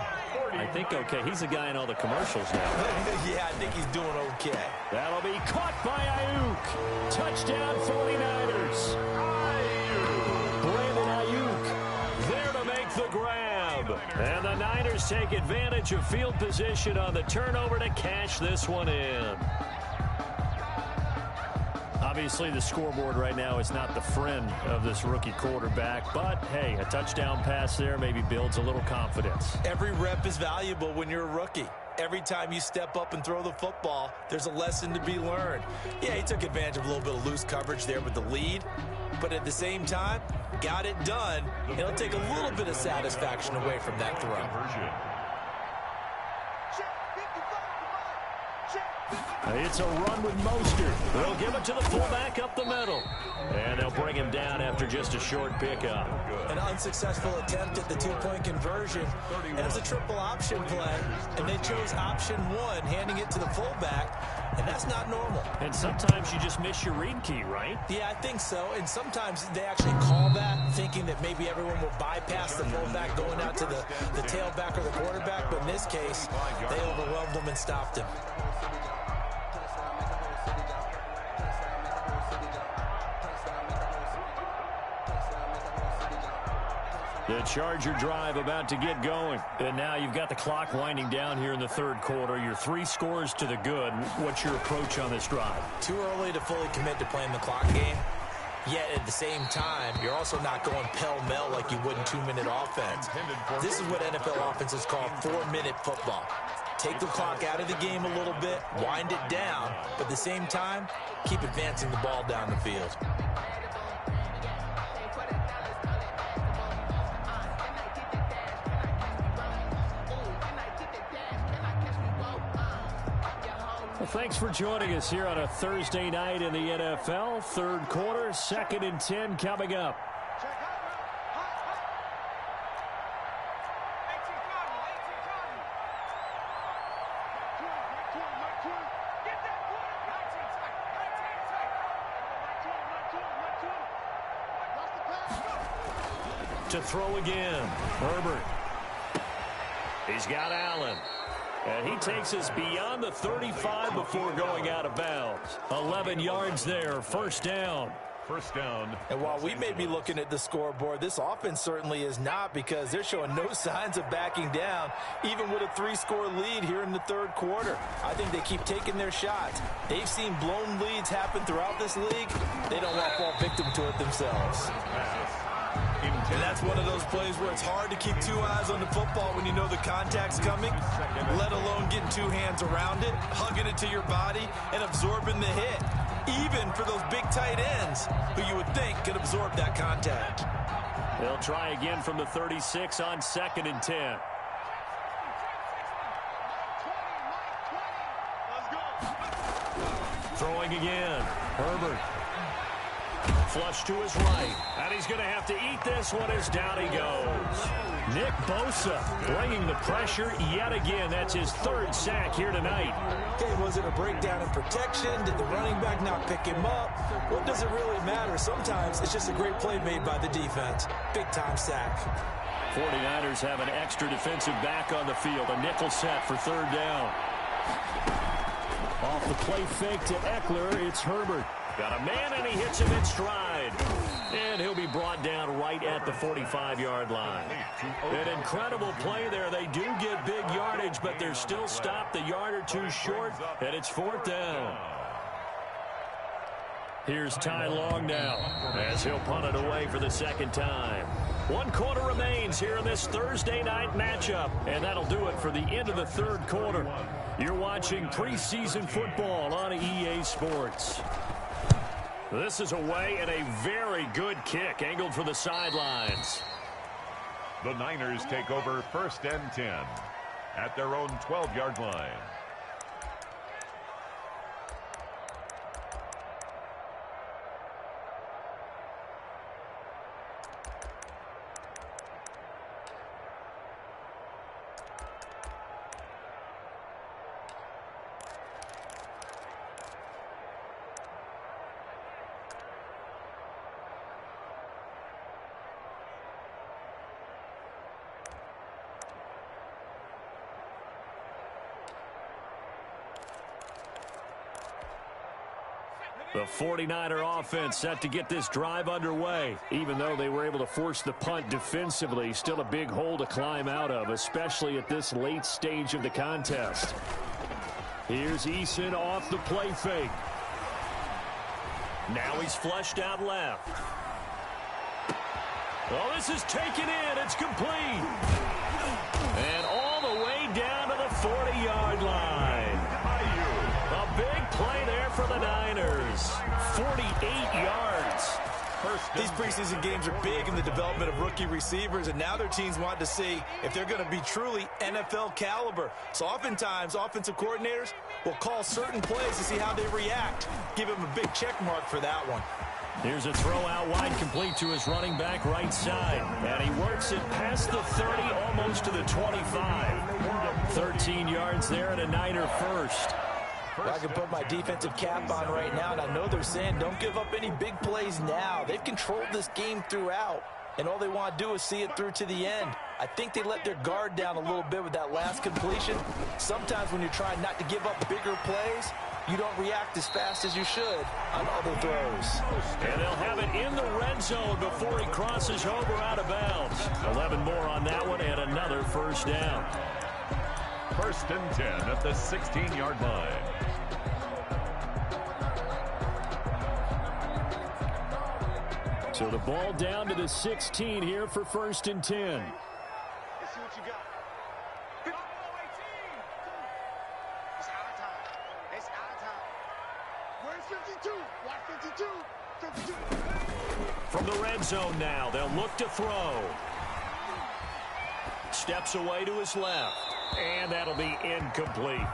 [SPEAKER 2] I think okay. He's a guy in all the commercials now.
[SPEAKER 3] Yeah, I think he's doing okay.
[SPEAKER 2] That'll be caught by Ayuk. Touchdown 49ers.
[SPEAKER 1] And the Niners take advantage of field position on the turnover to cash this one in. Obviously, the scoreboard right now is not the friend of this rookie quarterback. But, hey, a touchdown pass there maybe builds a little confidence.
[SPEAKER 3] Every rep is valuable when you're a rookie. Every time you step up and throw the football, there's a lesson to be learned. Yeah, he took advantage of a little bit of loose coverage there with the lead. But at the same time, got it done. It'll take a little bit of satisfaction away from that throw.
[SPEAKER 1] It's a run with Mostert. They'll give it to the fullback up the middle. And they'll bring him down after just a short pickup.
[SPEAKER 3] An unsuccessful attempt at the two-point conversion. And it was a triple option play. And they chose option one, handing it to the fullback. And that's not normal.
[SPEAKER 1] And sometimes you just miss your read key, right?
[SPEAKER 3] Yeah, I think so. And sometimes they actually call that, thinking that maybe everyone will bypass the fullback going out to the tailback or the quarterback. But in this case, they overwhelmed him and stopped him.
[SPEAKER 1] The Charger drive about to get going. And now you've got the clock winding down here in the third quarter. Your 3 scores to the good. What's your approach on this drive?
[SPEAKER 3] Too early to fully commit to playing the clock game. Yet at the same time, you're also not going pell-mell like you would in 2-minute offense. This is what NFL offenses call 4-minute football. Take the clock out of the game a little bit, wind it down, but at the same time, keep advancing the ball down the field.
[SPEAKER 1] Well, thanks for joining us here on a Thursday night in the NFL. Third quarter, 2nd and 10 coming up. To throw again, Herbert. He's got Allen. And he takes us beyond the 35 before going out of bounds. 11 yards there, first down.
[SPEAKER 6] First down.
[SPEAKER 3] And while we may be looking at the scoreboard, this offense certainly is not, because they're showing no signs of backing down, even with a 3-score lead here in the third quarter. I think they keep taking their shots. They've seen blown leads happen throughout this league. They don't want to fall victim to it themselves. And that's one of those plays where it's hard to keep 2 eyes on the football when you know the contact's coming, let alone getting 2 hands around it, hugging it to your body, and absorbing the hit, even for those big tight ends who you would think could absorb that contact.
[SPEAKER 1] They'll try again from the 36 on 2nd and 10. Throwing again, Herbert. Flush to his right, and he's going to have to eat this one as down he goes. Nick Bosa bringing the pressure yet again. That's his 3rd sack here tonight.
[SPEAKER 3] Okay, was it a breakdown in protection? Did the running back not pick him up? What does it really matter? Sometimes it's just a great play made by the defense. Big-time sack.
[SPEAKER 1] 49ers have an extra defensive back on the field. A nickel set for 3rd down. Off the play fake to Eckler, it's Herbert. Got a man, and he hits him in stride. And he'll be brought down right at the 45-yard line. An incredible play there. They do get big yardage, but they're still stopped a yard or 2 short, and it's 4th down. Here's Ty Long now, as he'll punt it away for the 2nd time. 1 quarter remains here in this Thursday night matchup, and that'll do it for the end of the 3rd quarter. You're watching preseason football on EA Sports. This is away, and a very good kick angled for the sidelines.
[SPEAKER 6] The Niners take over 1st and 10 at their own 12-yard line.
[SPEAKER 2] The 49er offense set to get this drive underway. Even though they were able to force the punt defensively, still a big hole to climb out of, especially at this late stage of the contest. Here's Eason off the play fake. Now he's flushed out left. Oh, this is taken in. It's complete. And all the way down to the 40-yard line. A big play there for the Niners. 48 yards.
[SPEAKER 3] These preseason games are big in the development of rookie receivers, and now their teams want to see if they're going to be truly NFL caliber. So oftentimes, offensive coordinators will call certain plays to see how they react. Give him a big check mark for that one.
[SPEAKER 2] Here's a throw out wide, complete to his running back right side. And he works it past the 30, almost to the 25. 13 yards there and a Niner first.
[SPEAKER 3] Well, I can put my defensive cap on right now, and I know they're saying don't give up any big plays now. They've controlled this game throughout, and all they want to do is see it through to the end. I think they let their guard down a little bit with that last completion. Sometimes when you're trying not to give up bigger plays, you don't react as fast as you should on other throws.
[SPEAKER 2] And they'll have it in the red zone before he crosses over out of bounds. 11 more on that one and another first down.
[SPEAKER 6] First and 10 at the 16-yard line.
[SPEAKER 2] So the ball down to the 16 here for first and 10.
[SPEAKER 5] Let's see what you got. It's out of time. It's out of time. Where's 52? Watch 52. 52.
[SPEAKER 2] From the red zone now, they'll look to throw. Steps away to his left. And that'll be incomplete.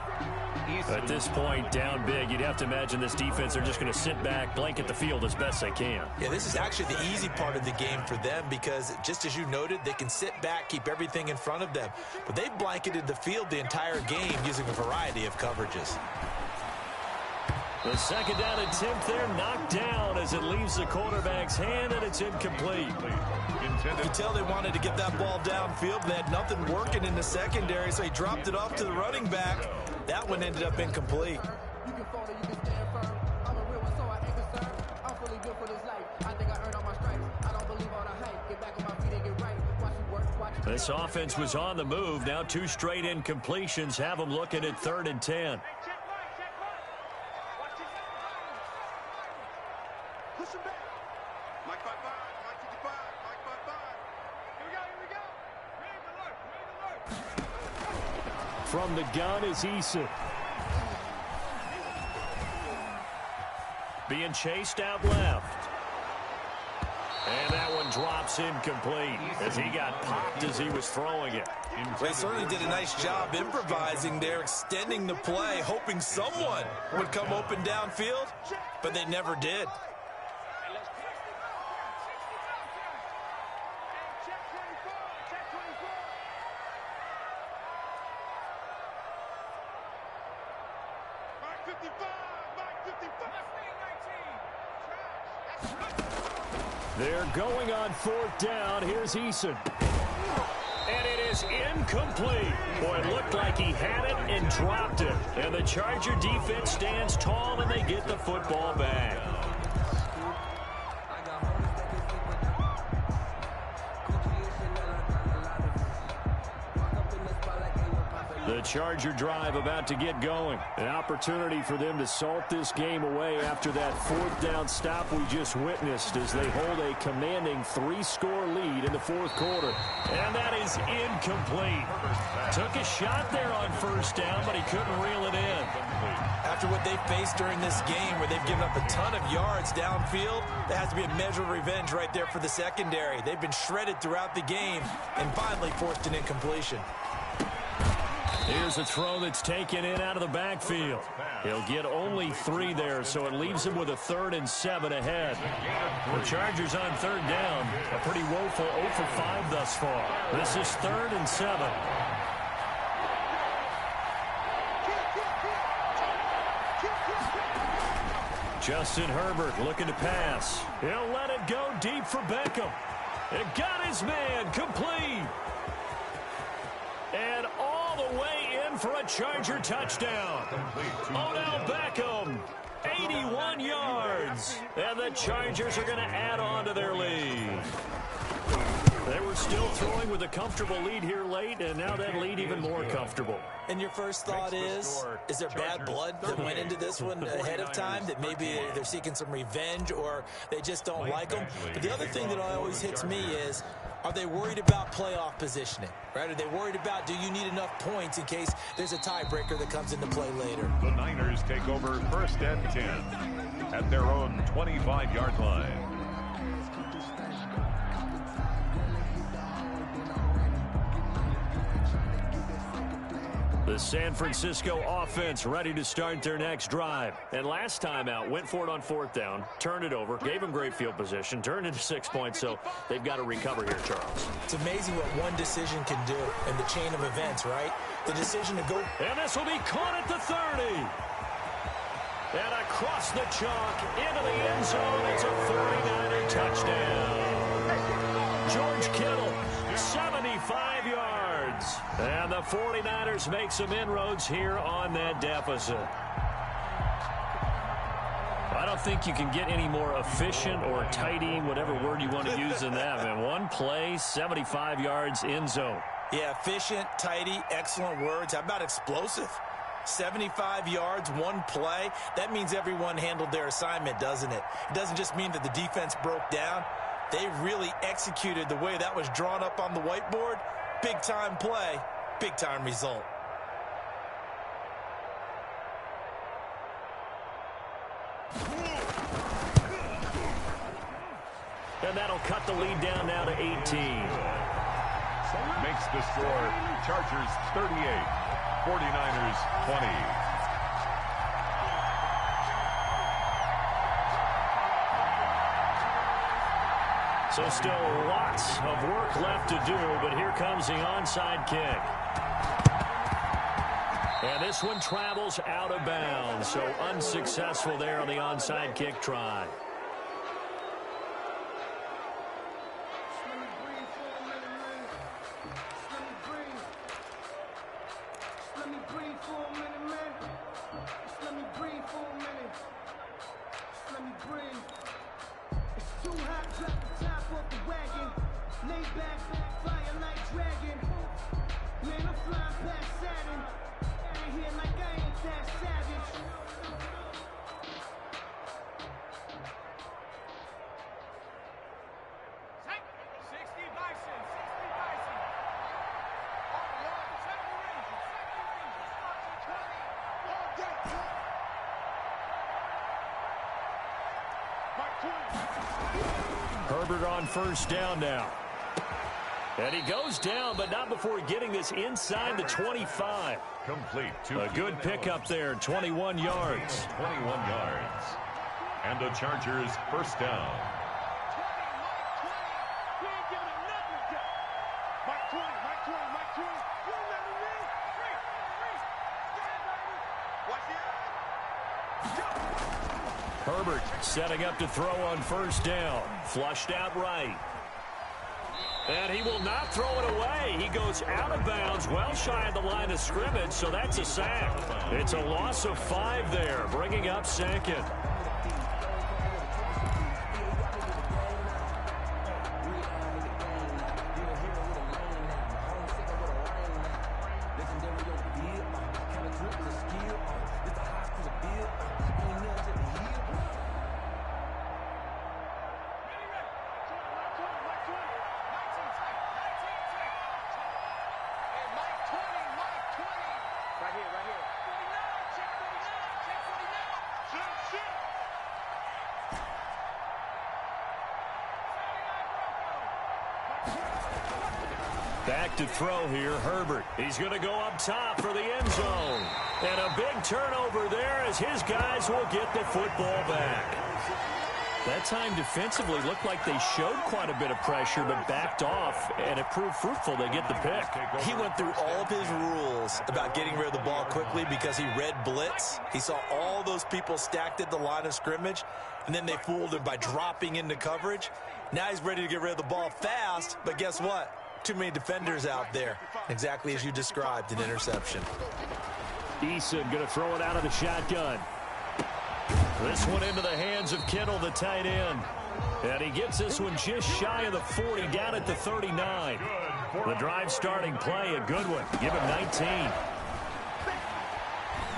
[SPEAKER 2] At this point, down big, you'd have to imagine this defense, they're just going to sit back, blanket the field as best they can.
[SPEAKER 3] Yeah, this is actually the easy part of the game for them because, just as you noted, they can sit back, keep everything in front of them. But they've blanketed the field the entire game using a variety of coverages.
[SPEAKER 2] The second down attempt there knocked down as it leaves the quarterback's hand, and it's incomplete.
[SPEAKER 3] You can tell they wanted to get that ball downfield, but they had nothing working in the secondary, so he dropped it off to the running back. That one ended up incomplete.
[SPEAKER 7] You can fall or you can stand firm. I'm a real one, so I ain't concerned. I'm fully built for this life. I think I earned all my stripes. I don't believe all the hype. Get back on my feet and get right. Watch you work, watch you.
[SPEAKER 2] This offense was on the move. Now two straight incompletions have them looking at 3rd and 10.
[SPEAKER 5] Push him back. Mike 5-5. Mike 55. Mike 5-5. Here we go. Raise alert.
[SPEAKER 2] From the gun is Eason. Being chased out left. And that one drops incomplete as he got popped as he was throwing it.
[SPEAKER 3] They certainly did a nice job improvising there, extending the play, hoping someone would come open downfield, but they never did.
[SPEAKER 2] They're going on 4th down. Here's Eason. And it is incomplete. Boy, it looked like he had it and dropped it. And the Charger defense stands tall and they get the football back. The Charger drive about to get going. An opportunity for them to salt this game away after that 4th down stop we just witnessed as they hold a commanding 3-score lead in the 4th quarter. And that is incomplete. Took a shot there on 1st down, but he couldn't reel it in.
[SPEAKER 3] After what they faced during this game where they've given up a ton of yards downfield, there has to be a measure of revenge right there for the secondary. They've been shredded throughout the game and finally forced an incompletion.
[SPEAKER 2] Here's a throw that's taken in out of the backfield. He'll get only 3 there, so it leaves him with a 3rd and 7 ahead. The Chargers on 3rd down, a pretty woeful 0 for 5 thus far. This is 3rd and 7. Justin Herbert looking to pass. He'll let it go deep for Beckham. It got his man complete. And all the way in for a Charger touchdown. Odell Beckham
[SPEAKER 1] 81 yards. And the Chargers are going to add on to their lead. They were still throwing with a comfortable lead here late, and now that lead even more comfortable.
[SPEAKER 3] And your first thought is there bad blood that went into this one ahead of time, that maybe they're seeking some revenge or they just don't like them? But the other thing that always hits me is, are they worried about playoff positioning? Right? Are they worried about, do you need enough points in case there's a tiebreaker that comes into play later?
[SPEAKER 6] The Niners take over 1st and 10 at their own 25-yard line.
[SPEAKER 1] The San Francisco offense ready to start their next drive. And last time out, went for it on 4th down, turned it over, gave them great field position, turned into 6 points, so they've got to recover here, Charles.
[SPEAKER 3] It's amazing what one decision can do in the chain of events, right? The decision to go.
[SPEAKER 1] And this will be caught at the 30. And across the chalk into the end zone. It's a 49er touchdown. George Kittle, 75 yards. And the 49ers make some inroads here on that deficit. I don't think you can get any more efficient or tidy, whatever word you want to use in that. And one play, 75 yards, end zone.
[SPEAKER 3] Yeah, efficient, tidy, excellent words. How about explosive? 75 yards, one play. That means everyone handled their assignment, doesn't it? It doesn't just mean that the defense broke down. They really executed the way that was drawn up on the whiteboard. Big-time play, big-time result.
[SPEAKER 1] And that'll cut the lead down now to 18.
[SPEAKER 6] Makes the score Chargers 38, 49ers 20.
[SPEAKER 1] So still lots of work left to do, but here comes the onside kick. And this one travels out of bounds, so unsuccessful there on the onside kick try. Herbert on first down now. And he goes down, but not before getting this inside the 25.
[SPEAKER 6] Complete to
[SPEAKER 1] a good pickup there, 21 yards.
[SPEAKER 6] 21 yards. And the Chargers first down.
[SPEAKER 1] Herbert setting up to throw on first down. Flushed out right. And he will not throw it away. He goes out of bounds, well shy of the line of scrimmage, so that's a sack. It's a loss of 5 there, bringing up second. Back to throw here, Herbert. He's going to go up top for the end zone. And a big turnover there as his guys will get the football back. That time defensively looked like they showed quite a bit of pressure but backed off, and it proved fruitful. They get the pick.
[SPEAKER 3] He went through all of his rules about getting rid of the ball quickly because he read blitz. He saw all those people stacked at the line of scrimmage, and then they fooled him by dropping into coverage. Now he's ready to get rid of the ball fast, but guess what? Too many defenders out there. Exactly as you described, an interception.
[SPEAKER 1] Eason going to throw it out of the shotgun.
[SPEAKER 2] This one into the hands of Kittle, the tight end. And he gets this one just shy of the 40, down at the 39. The drive starting play, a good one. Give him 19.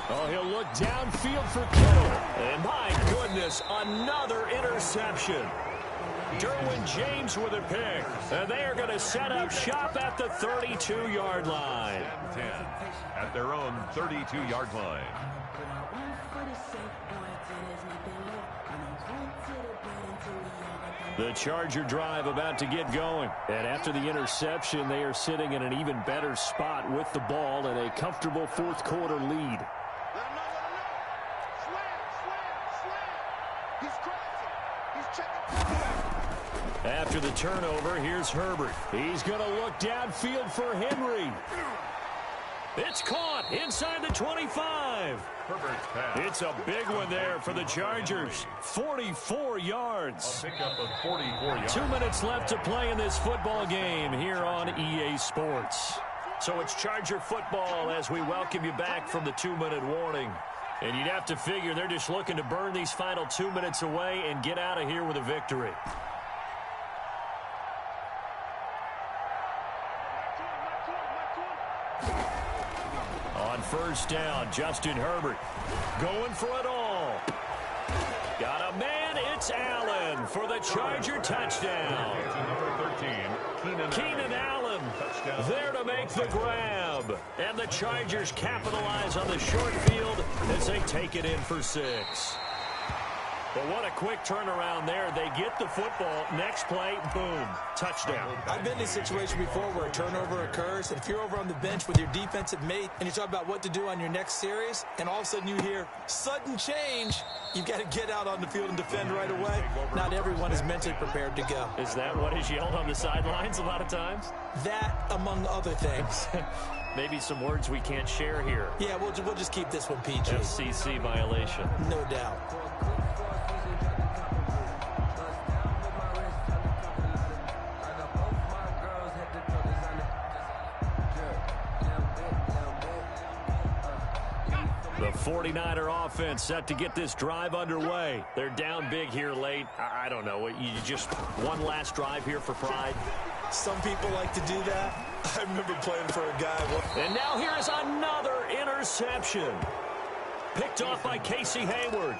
[SPEAKER 2] Oh, he'll look downfield for Kittle. And my goodness, another interception. Derwin James with a pick. And they are going to set up shop at the 32-yard line.
[SPEAKER 6] 10 at their own 32-yard line.
[SPEAKER 2] The Charger drive about to get going. And after the interception, they are sitting in an even better spot with the ball and a comfortable fourth quarter lead. After the turnover, here's Herbert. He's going to look downfield for Henry. It's caught inside the 25.
[SPEAKER 6] Herbert's pass.
[SPEAKER 2] It's a big one there for the Chargers. 44 yards.
[SPEAKER 6] A pickup of 44 yards.
[SPEAKER 2] 2 minutes left to play in this football game here on EA Sports. So it's Charger football as we welcome you back from the 2-minute warning. And you'd have to figure they're just looking to burn these final 2 minutes away and get out of here with a victory. On first down, Justin Herbert going for it all. Got a man, it's Allen for the Charger touchdown.
[SPEAKER 6] Number 13,
[SPEAKER 2] Keenan Allen there to make the grab. And the Chargers capitalize on the short field as they take it in for 6. But what a quick turnaround there. They get the football. Next play, boom, touchdown.
[SPEAKER 3] I've been in a situation before where a turnover occurs, and if you're over on the bench with your defensive mate and you talk about what to do on your next series, and all of a sudden you hear sudden change, you've got to get out on the field and defend right away. Not everyone is mentally prepared to go.
[SPEAKER 2] Is that what is yelled on the sidelines a lot of times?
[SPEAKER 3] That, among other things.
[SPEAKER 2] Maybe some words we can't share here.
[SPEAKER 3] Yeah, we'll just keep this one PG.
[SPEAKER 2] FCC violation.
[SPEAKER 3] No doubt.
[SPEAKER 2] The 49er offense set to get this drive underway. They're down big here late. I don't know. You just one last drive here for pride?
[SPEAKER 3] Some people like to do that. I remember playing for a guy.
[SPEAKER 2] And now here is another interception. Picked off by Casey Hayward.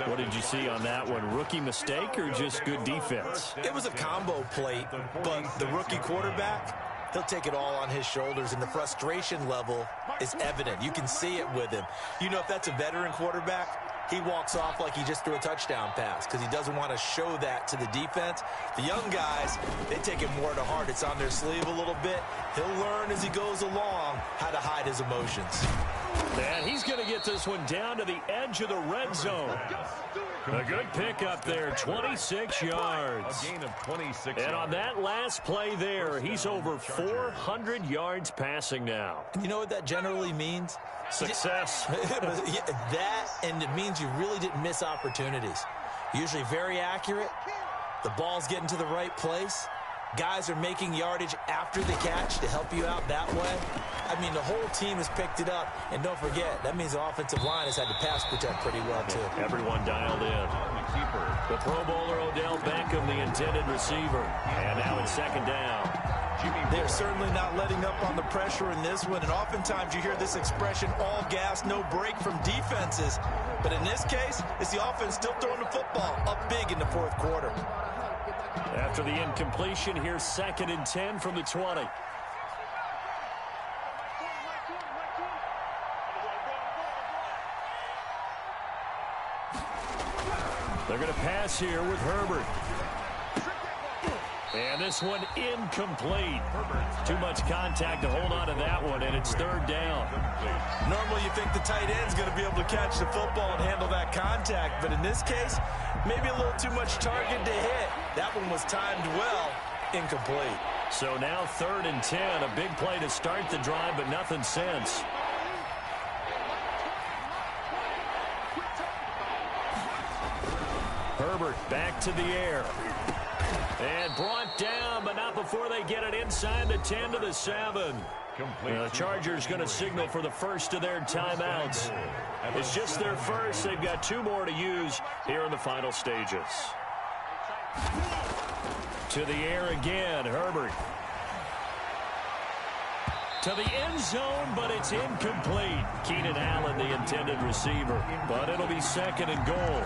[SPEAKER 2] What did you see on that one? Rookie mistake or just good defense?
[SPEAKER 3] It was a combo plate, but the rookie quarterback, he'll take it all on his shoulders, and the frustration level is evident. You can see it with him. You know, if that's a veteran quarterback, he walks off like he just threw a touchdown pass because he doesn't want to show that to the defense. The young guys, they take it more to heart. It's on their sleeve a little bit. He'll learn as he goes along how to hide his emotions.
[SPEAKER 2] And he's going to get this one down to the edge of the red zone. A good pickup there, 26 yards.
[SPEAKER 6] A gain of 26
[SPEAKER 2] And on that last play there, he's over 400 yards passing now.
[SPEAKER 3] You know what that generally means?
[SPEAKER 2] Success.
[SPEAKER 3] That, and it means you really didn't miss opportunities. Usually very accurate. The ball's getting to the right place. Guys are making yardage after the catch to help you out that way. I mean, the whole team has picked it up. And don't forget, that means the offensive line has had to pass protect pretty well, too.
[SPEAKER 2] Everyone dialed in. The Pro Bowler Odell Beckham, the intended receiver. And now in second down.
[SPEAKER 3] They're certainly not letting up on the pressure in this one. And oftentimes you hear this expression, all gas, no break from defenses. But in this case, it's the offense still throwing the football up big in the fourth quarter.
[SPEAKER 2] After the incompletion, here's 2nd and 10 from the 20. They're going to pass here with Herbert. And this one incomplete. Too much contact to hold on to that one, and it's 3rd down.
[SPEAKER 3] Normally you think the tight end's going to be able to catch the football and handle that contact, but in this case, maybe a little too much target to hit. That one was timed well, incomplete.
[SPEAKER 2] So now 3rd and 10, a big play to start the drive, but nothing since. Herbert back to the air. And brought down, but not before before they get it inside the 10 to the 7. The Chargers going to signal for the first of their timeouts. It's just their first. They've got 2 more to use here in the final stages. To the air again, Herbert. To the end zone, but it's incomplete. Keenan Allen, the intended receiver. But it'll be 2nd and goal.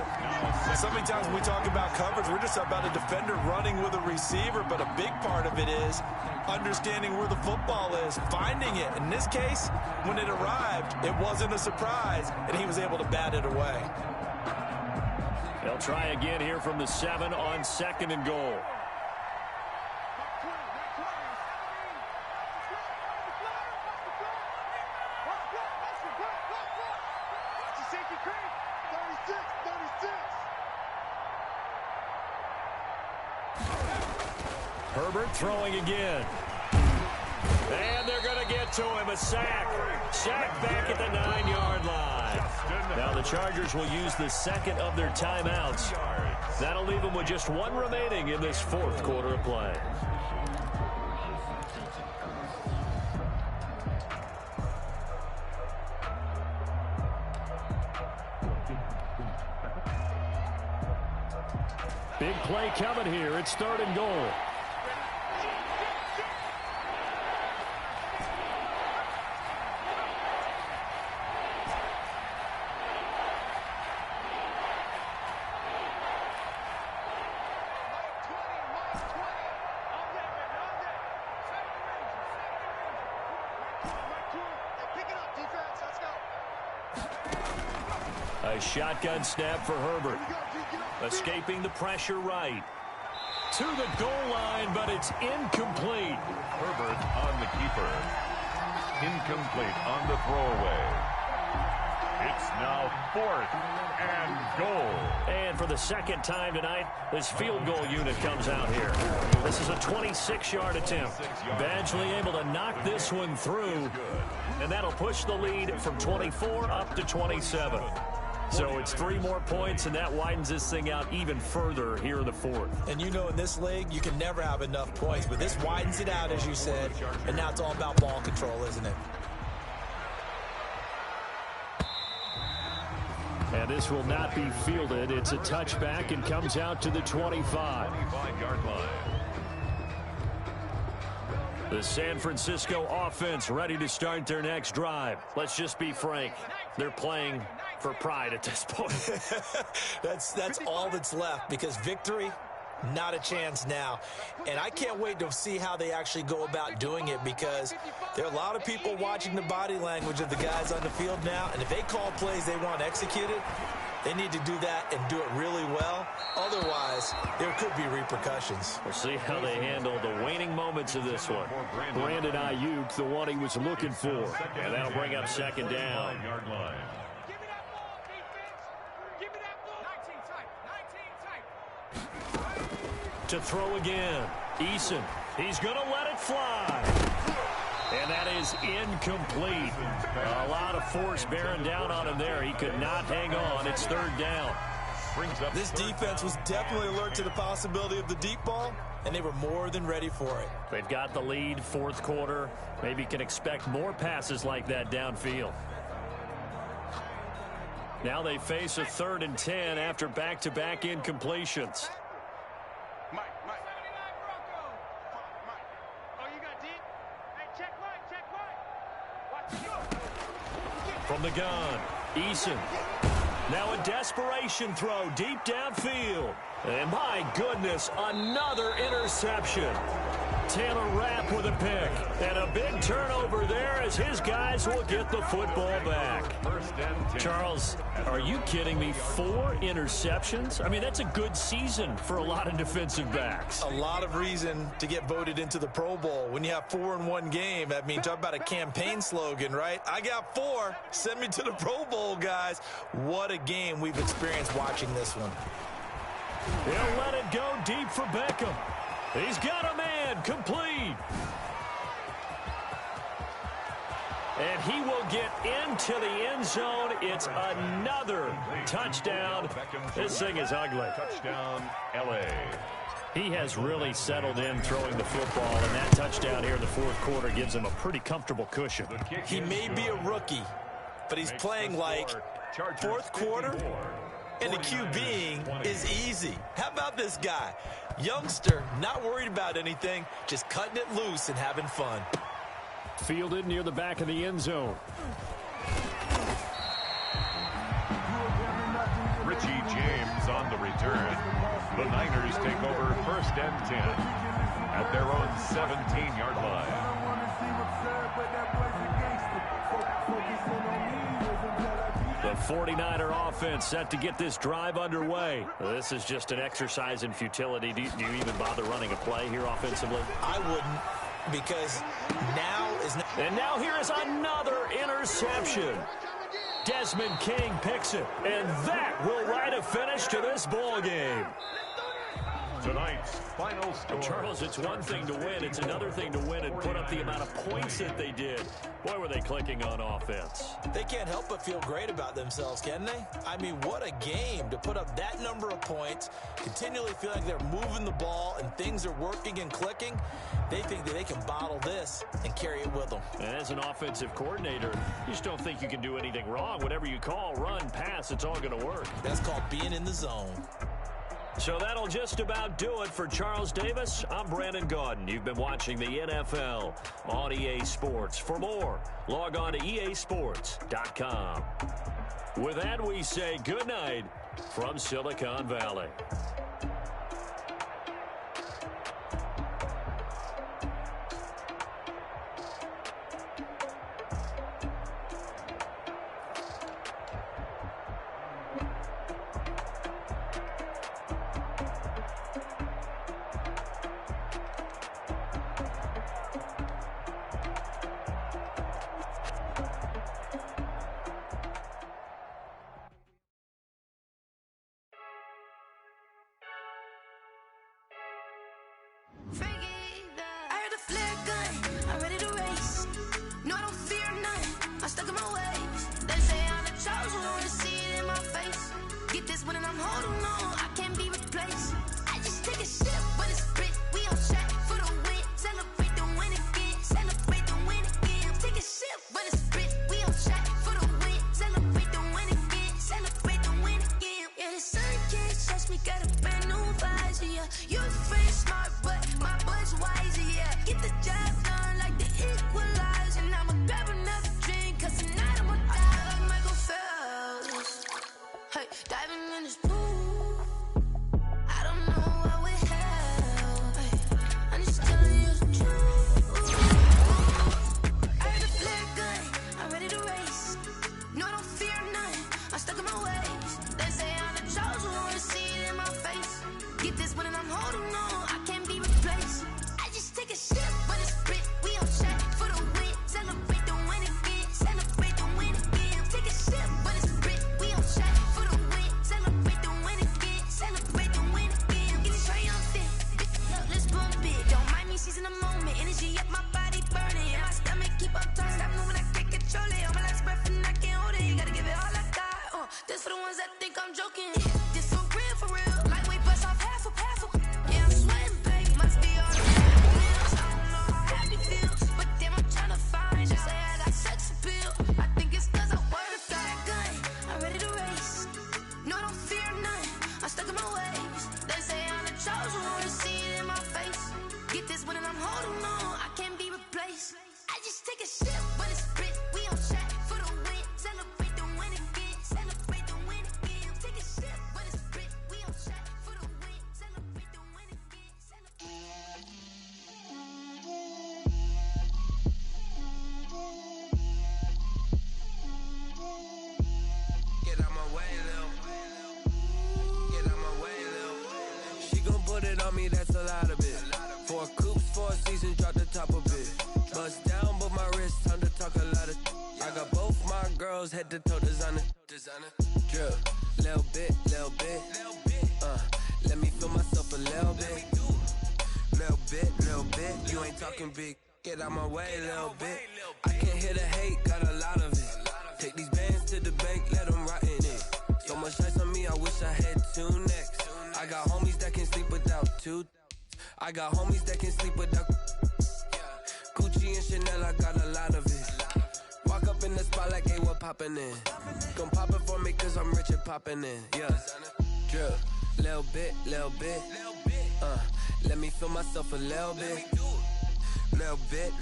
[SPEAKER 3] So many times when we talk about coverage, we're just about a defender running with a receiver, but a big part of it is understanding where the football is, finding it. In this case, when it arrived, it wasn't a surprise, and he was able to bat it away.
[SPEAKER 2] They'll try again here from the 7 on 2nd and goal. Herbert throwing again. And they're going to get to him. A sack. Sack back at the 9-yard line. Now the Chargers will use the 2nd of their timeouts. That'll leave them with just 1 remaining in this 4th quarter of play. Big play coming here. It's 3rd and goal. A shotgun snap for Herbert. Escaping the pressure right. To the goal line, but it's incomplete.
[SPEAKER 6] Herbert on the keeper. Incomplete on the throwaway. It's now 4th and goal.
[SPEAKER 2] And for the 2nd time tonight, this field goal unit comes out here. This is a 26-yard attempt. Badgley able to knock this one through, and that'll push the lead from 24 up to 27. So it's 3 more points, and that widens this thing out even further here in the 4th.
[SPEAKER 3] And you know, in this league, you can never have enough points, but this widens it out, as you said, and now it's all about ball control, isn't it?
[SPEAKER 2] And this will not be fielded. It's a touchback and comes out to the 25.
[SPEAKER 6] 25-yard line.
[SPEAKER 2] The San Francisco offense ready to start their next drive. Let's just be frank. They're playing for pride at this point.
[SPEAKER 3] That's all that's left, because victory, not a chance now. And I can't wait to see how they actually go about doing it, because there are a lot of people watching the body language of the guys on the field now, and if they call plays they want executed, they need to do that and do it really well. Otherwise, there could be repercussions.
[SPEAKER 2] We'll see how they handle the waning moments of this one. Brandon Ayuk, the one he was looking for. And that'll bring up 2nd down. To throw again. Eason. He's going to let it fly. And that is incomplete. A lot of force bearing down on him there. He could not hang on. It's 3rd down.
[SPEAKER 3] This defense was definitely alert to the possibility of the deep ball, and they were more than ready for it.
[SPEAKER 2] They've got the lead, 4th quarter. Maybe can expect more passes like that downfield. Now they face a 3rd and 10 after back-to-back incompletions.
[SPEAKER 5] Mike. Oh, you got deep? Hey, check Mike.
[SPEAKER 2] From the gun, Eason. Now a desperation throw deep downfield. And my goodness, another interception. Taylor Rapp with a pick. And a big turnover there as his guys will get the football back. Charles, are you kidding me? 4 interceptions? I mean, that's a good season for a lot of defensive backs.
[SPEAKER 3] A lot of reason to get voted into the Pro Bowl. When you have 4 in one game, I mean, talk about a campaign slogan, right? I got 4. Send me to the Pro Bowl, guys. What a game we've experienced watching this one.
[SPEAKER 2] He'll let it go deep for Beckham. He's got a man, complete. And he will get into the end zone. It's another touchdown. This thing is ugly.
[SPEAKER 6] Touchdown, L.A.
[SPEAKER 2] He has really settled in throwing the football, and that touchdown here in the fourth quarter gives him a pretty comfortable cushion.
[SPEAKER 3] He may be a rookie, but he's playing like fourth quarter, and the QBing is easy. How about this guy? Youngster, not worried about anything, just cutting it loose and having fun.
[SPEAKER 2] Fielded near the back of the end zone.
[SPEAKER 6] Richie James on the return. The Niners take over first and 10 at their own 17-yard line.
[SPEAKER 1] The 49er offense set to get this drive underway. This is just an exercise in futility. Do you even bother running a play here offensively?
[SPEAKER 3] I wouldn't, because now is...
[SPEAKER 1] And now here is another interception. Desmond King picks it, and that will write a finish to this ball game.
[SPEAKER 6] Tonight's final score.
[SPEAKER 1] Charles, it's one thing to win. It's another thing to win and put up the amount of points that they did. Boy, were they clicking on offense.
[SPEAKER 3] They can't help but feel great about themselves, can they? I mean, what a game to put up that number of points, continually feel like they're moving the ball and things are working and clicking. They think that they can bottle this and carry it with them.
[SPEAKER 1] And as an offensive coordinator, you just don't think you can do anything wrong. Whatever you call, run, pass, it's all going to work.
[SPEAKER 3] That's called being in the zone.
[SPEAKER 1] So that'll just about do it for Charles Davis. I'm Brandon Gaudin. You've been watching the NFL on EA Sports. For more, log on to easports.com. With that, we say good night from Silicon Valley.
[SPEAKER 8] That's a lot of it. 4 coops, 4 seasons, drop the top of it. Bust down, but my wrist, time to talk a lot of. I got both my girls head to toe designer. Drip, little bit. Let me feel myself a little bit. Little bit. You ain't talking big. Get out my way, little bit. I can't hear the hate, got a lot of it. Take these bands to the bank, let them rot in it. So much ice on me, I wish I had 2 necks. I got homies that can sleep without 2. I got homies that can sleep without. Gucci and Chanel, I got a lot of it. Walk up in the spot like, hey, what poppin' in? Gon' pop it for me cause I'm rich and poppin' in. Yeah, drip, little bit. Let me feel myself a little bit. Little bit.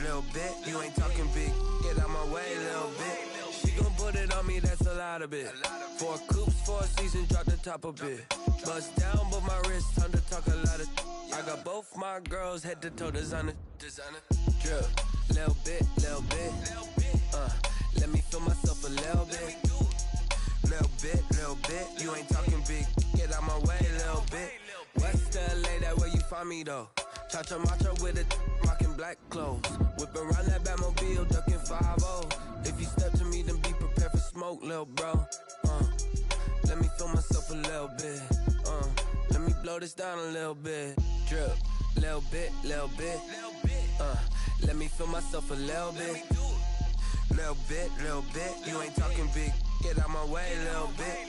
[SPEAKER 8] You ain't talking big. Get out my way, little bit. She gon' put it on me, that's a lot of it. 4 coops, 4 seasons, drop the top a bit. Bust down, but my wrist, time to talk a lot of. I got both my girls head to toe designer. Drip, little bit. Let me feel myself a little bit. Little bit. You ain't talking big. Get out my way, little bit. West LA, that where you find me though. Cha-cha matcha with it, rockin' black clothes. Whip around that Batmobile, duckin' 5-0. If you step to me, then be prepared for smoke, lil' bro. Let me feel myself a little bit. Let me blow this down a little bit. Drip, little bit. Let me feel myself a little bit. Little bit. You ain't talking big. Get out my way, little bit.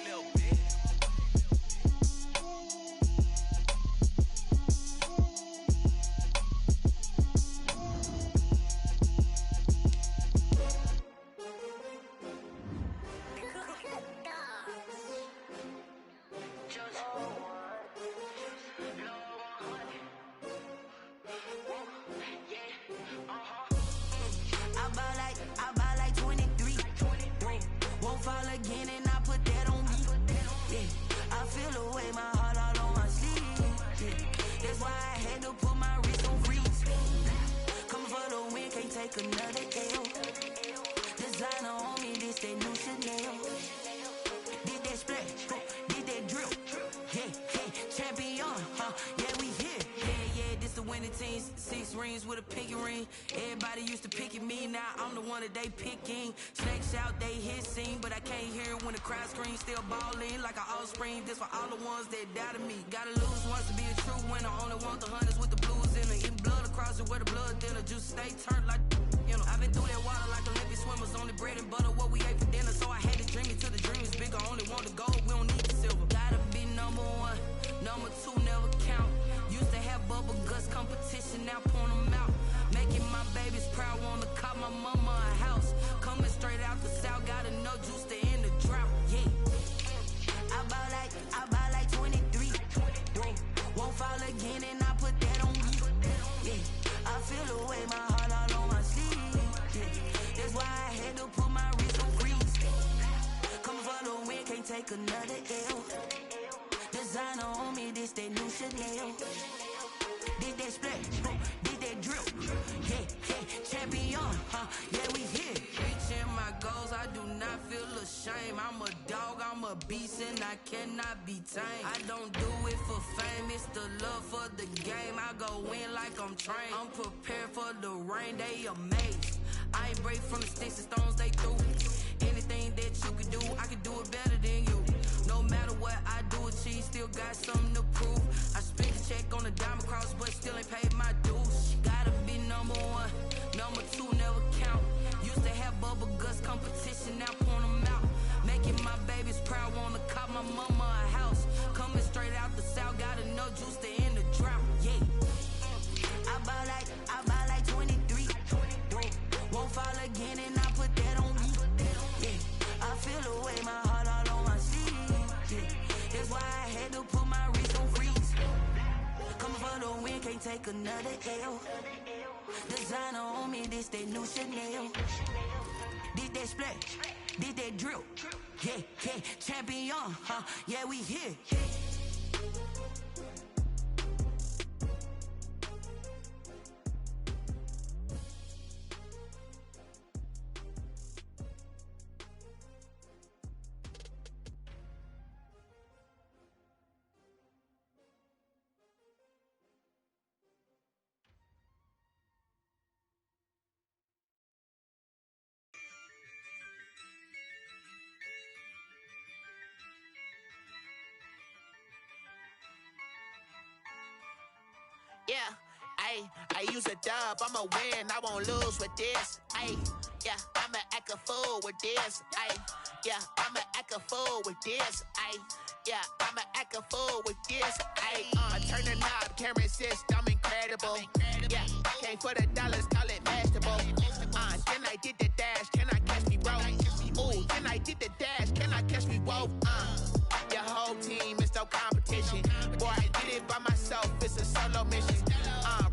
[SPEAKER 9] With a pinky ring, everybody used to pick at me. Now I'm the one that they picking. Snakes out, they hissing, but I can't hear it when the crowd screams. Still balling like an offspring. This for all the ones that doubted me. Gotta lose once to be a true winner. Only want the hunters with the blues in it. Eating blood across it where the blood dinner. Juice stay turned like, you know. I've been through that water like Olympic swimmers. Only bread and butter what we ate for dinner. So I had to dream it till the dream is bigger. Only want the gold, we don't need the silver. Gotta be number 1, number 2 never count. Used to have bubble guts competition, now point them out. Making my babies proud, wanna cop my mama a house. Coming straight out the south, gotta know juice to end the drought, yeah. I buy like 23. Won't fall again and I put that on me, yeah. I feel the way, my heart all on my sleeve, yeah. That's why I had to put my wrist on freeze. Coming for the win, can't take another L. Designer on me, this that new Chanel. Did that splash, did that drip, yeah, champion, yeah, we here. Reaching my goals, I do not feel ashamed. I'm a dog, I'm a beast, and I cannot be tamed. I don't do it for fame, it's the love for the game. I go in like I'm trained. I'm prepared for the rain, they amazed. I ain't break from the sticks and stones, they through. Anything that you can do, I can do it better than you. No matter what I do, achieve, still got something to prove. I spent a check on the diamond cross, but still ain't paid my dues. Gotta be number 1, number 2 never count. Used to have bubble guts competition, now point them out. Making my babies proud, wanna cop my mama a house. Coming straight out the south, gotta know juice to end the drought, yeah. I buy like 23. Won't fall again and I put that on me, yeah. I feel the way, my heart all on my sleeve, yeah. That's why I had to put my wrist on freeze. Coming for the win, can't take another L. Designer on me, this that new Chanel. Did that splash, did that drip, yeah, champion, yeah, we here.
[SPEAKER 10] Yeah, I use a dub, I'ma win, I won't lose with this. Yeah, I'ma act a fool with this. Yeah, I'ma act a fool with this. Yeah, I'ma act a fool with this. I turn the knob, camera assist, I'm in incredible. Yeah, came for the dollars, call it vegetable. Then I did the dash, can I catch me, bro? Ooh, then I did the dash, can I catch me, whoa? Your whole team is no competition. Boy, I did it by myself, it's a solo mission.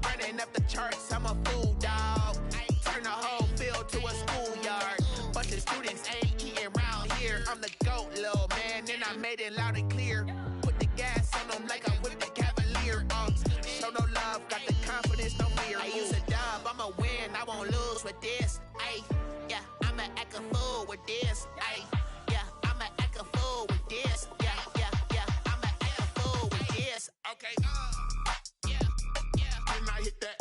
[SPEAKER 10] Running up the charts, I'm a fool, dog. Turn the whole field to a schoolyard. Bunch of students ain't eating round here. I'm the GOAT, little man, and I made it loud and clear. Put the gas on them like I whipped the Cavalier. Show no love, got the confidence, no fear. I use a dub, I'ma win, I won't lose with this. Ay, yeah, I'ma act a fool with this. Ay, yeah, I'ma act a fool with this. Yeah, yeah, yeah, I'ma act a fool with this. Okay, yeah, yeah, then I hit that.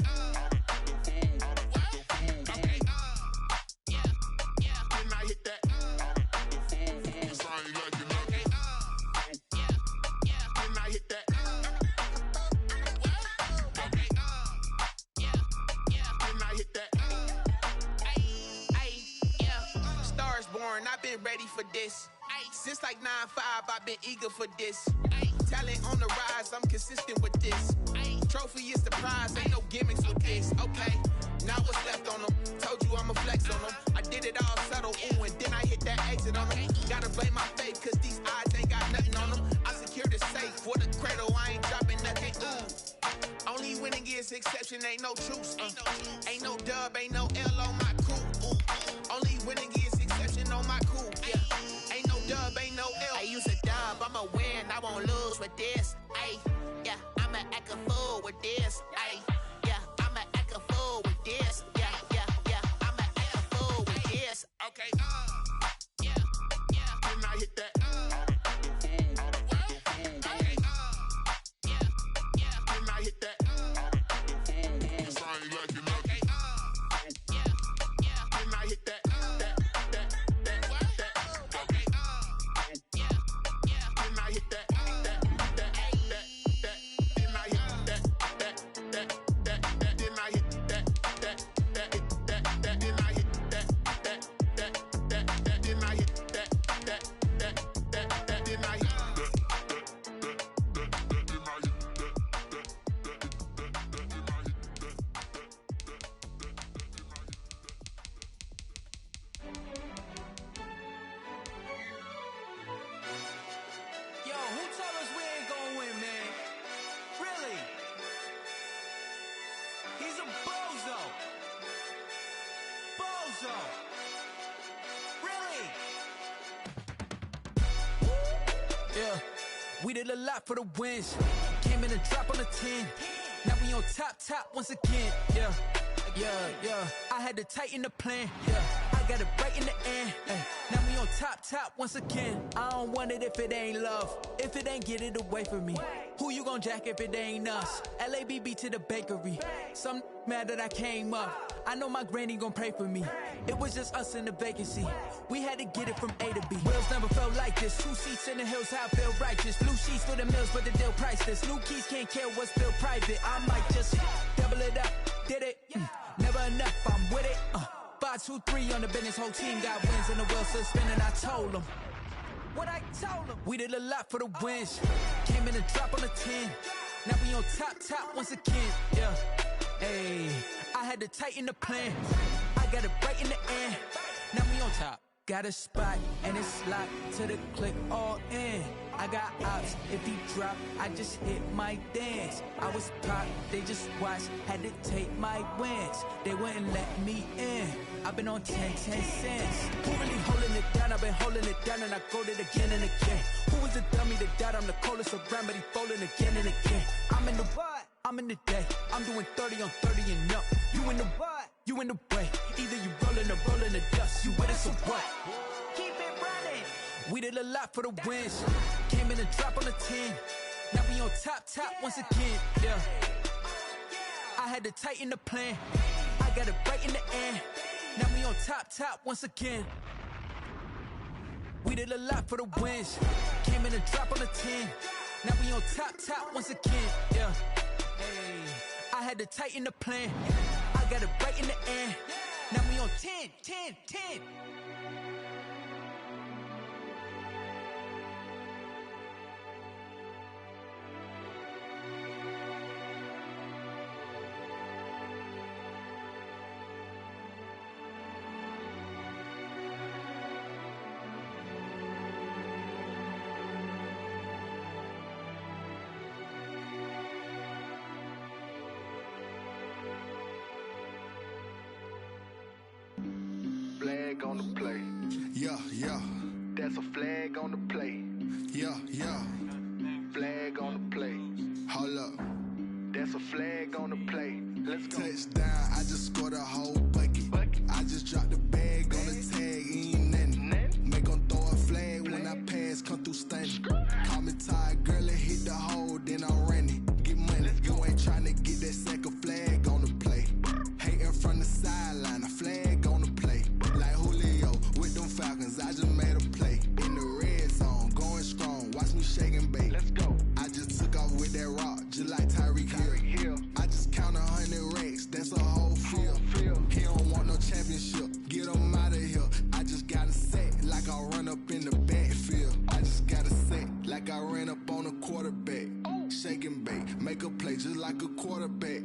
[SPEAKER 10] Okay, yeah, yeah, then I hit that. I've been ready for this. Since like 9-5, I've been eager for this. Talent on the rise, I'm consistent with this. Trophy is the prize, ain't no gimmicks with this. Okay, now what's left on them? Told you I'ma flex on them. I did it all subtle, ooh, and then I hit that exit on them. Gotta blame my faith, cause these eyes ain't got nothing on them. I secured the safe for the cradle, I ain't dropping nothing, ooh. Only winning is exception, ain't no truce. Ain't no dub, ain't no L on my crew, ooh. Only winning is exception on my cool, yeah. Ain't no dub, ain't no L. I use a dub, I'ma win, I won't lose with this. Ay, yeah, I'ma act a fool with this. Ay, yeah, I'ma act a fool with this. Yeah, yeah, yeah, I'ma act a fool with this. Okay, yeah, yeah, then I hit that. Okay, yeah, yeah, then I hit that.
[SPEAKER 11] Yeah, we did a lot for the wins. Came in and dropped on the 10. Now we on top once again. Yeah, yeah, yeah. I had to tighten the plan. Yeah, I got it right in the end. Now we on top once again. I don't want it if it ain't love. If it ain't, get it away from me. Who you gon' jack if it ain't us? LABB to the bakery. Some mad that I came up. I know my granny gon' pray for me. It was just us in the vacancy. We had to get it from A to B. Wheels never felt like this. 2 seats in the hills, how I feel righteous. Blue sheets for the mills, but the deal priceless. New keys can't care what's built private. I might just double it up. Did it? Never enough, I'm with it. 5, 2, 3 on the business. Whole team got wins and the wheels still spinning. I told them what I told them. We did a lot for the wins. Came in and dropped on the 10. Now we on top once again. Yeah. Hey, I had to tighten the plan. I got it right in the end. Now we on top. Got a spot and it's locked to the click all in. I got ops, if he drop, I just hit my dance. I was pop, they just watched, had to take my wins. They wouldn't let me in. I've been on 10 cents. Who really holding it down? I've been holding it down and I go it again and again. Who was the dummy that died? I'm the coldest around, but he folding again and again. I'm in the what? I'm in the day. I'm doing 30 on 30 and up. You in the what? You in the way. Either you rolling or rolling the dust. You with us or what? Keep it running. We did a lot for the wins. Came in and dropped on the 10. Now we on top once again. Yeah. I had to tighten the plan. I got it right in the end. Now we on top once again. We did a lot for the wins. Came in and dropped on the 10. Now we on top once again. Yeah. Hey, I had to tighten the plan. I got it right in the end. Now we on 10.
[SPEAKER 12] That's a flag on the play. Yeah, yeah. Flag on the play. Hold up. That's a flag on the play. Let's go. Touchdown, I just scored a whole bucket. I just dropped the bag on the tag, ain't nothing. Make them throw a flag when I pass, come through stunning. Call me tired, girl, and hit the hole, then I'm running. Get money, you ain't trying to get that second flag on the play. Hating from the sideline, a flag on the play. Like Julio with them Falcons, I just made a play. In the red zone, going strong, watch me shake and bake. Let's go. I just took off with that rock, just like Tyreek Hill. I just count 100 racks, that's a whole field. He don't want no championship, get him out of here. I just got a set, like I run up in the backfield. I just got a set, like I ran up on a quarterback. Shake and bake, make a play just like a quarterback.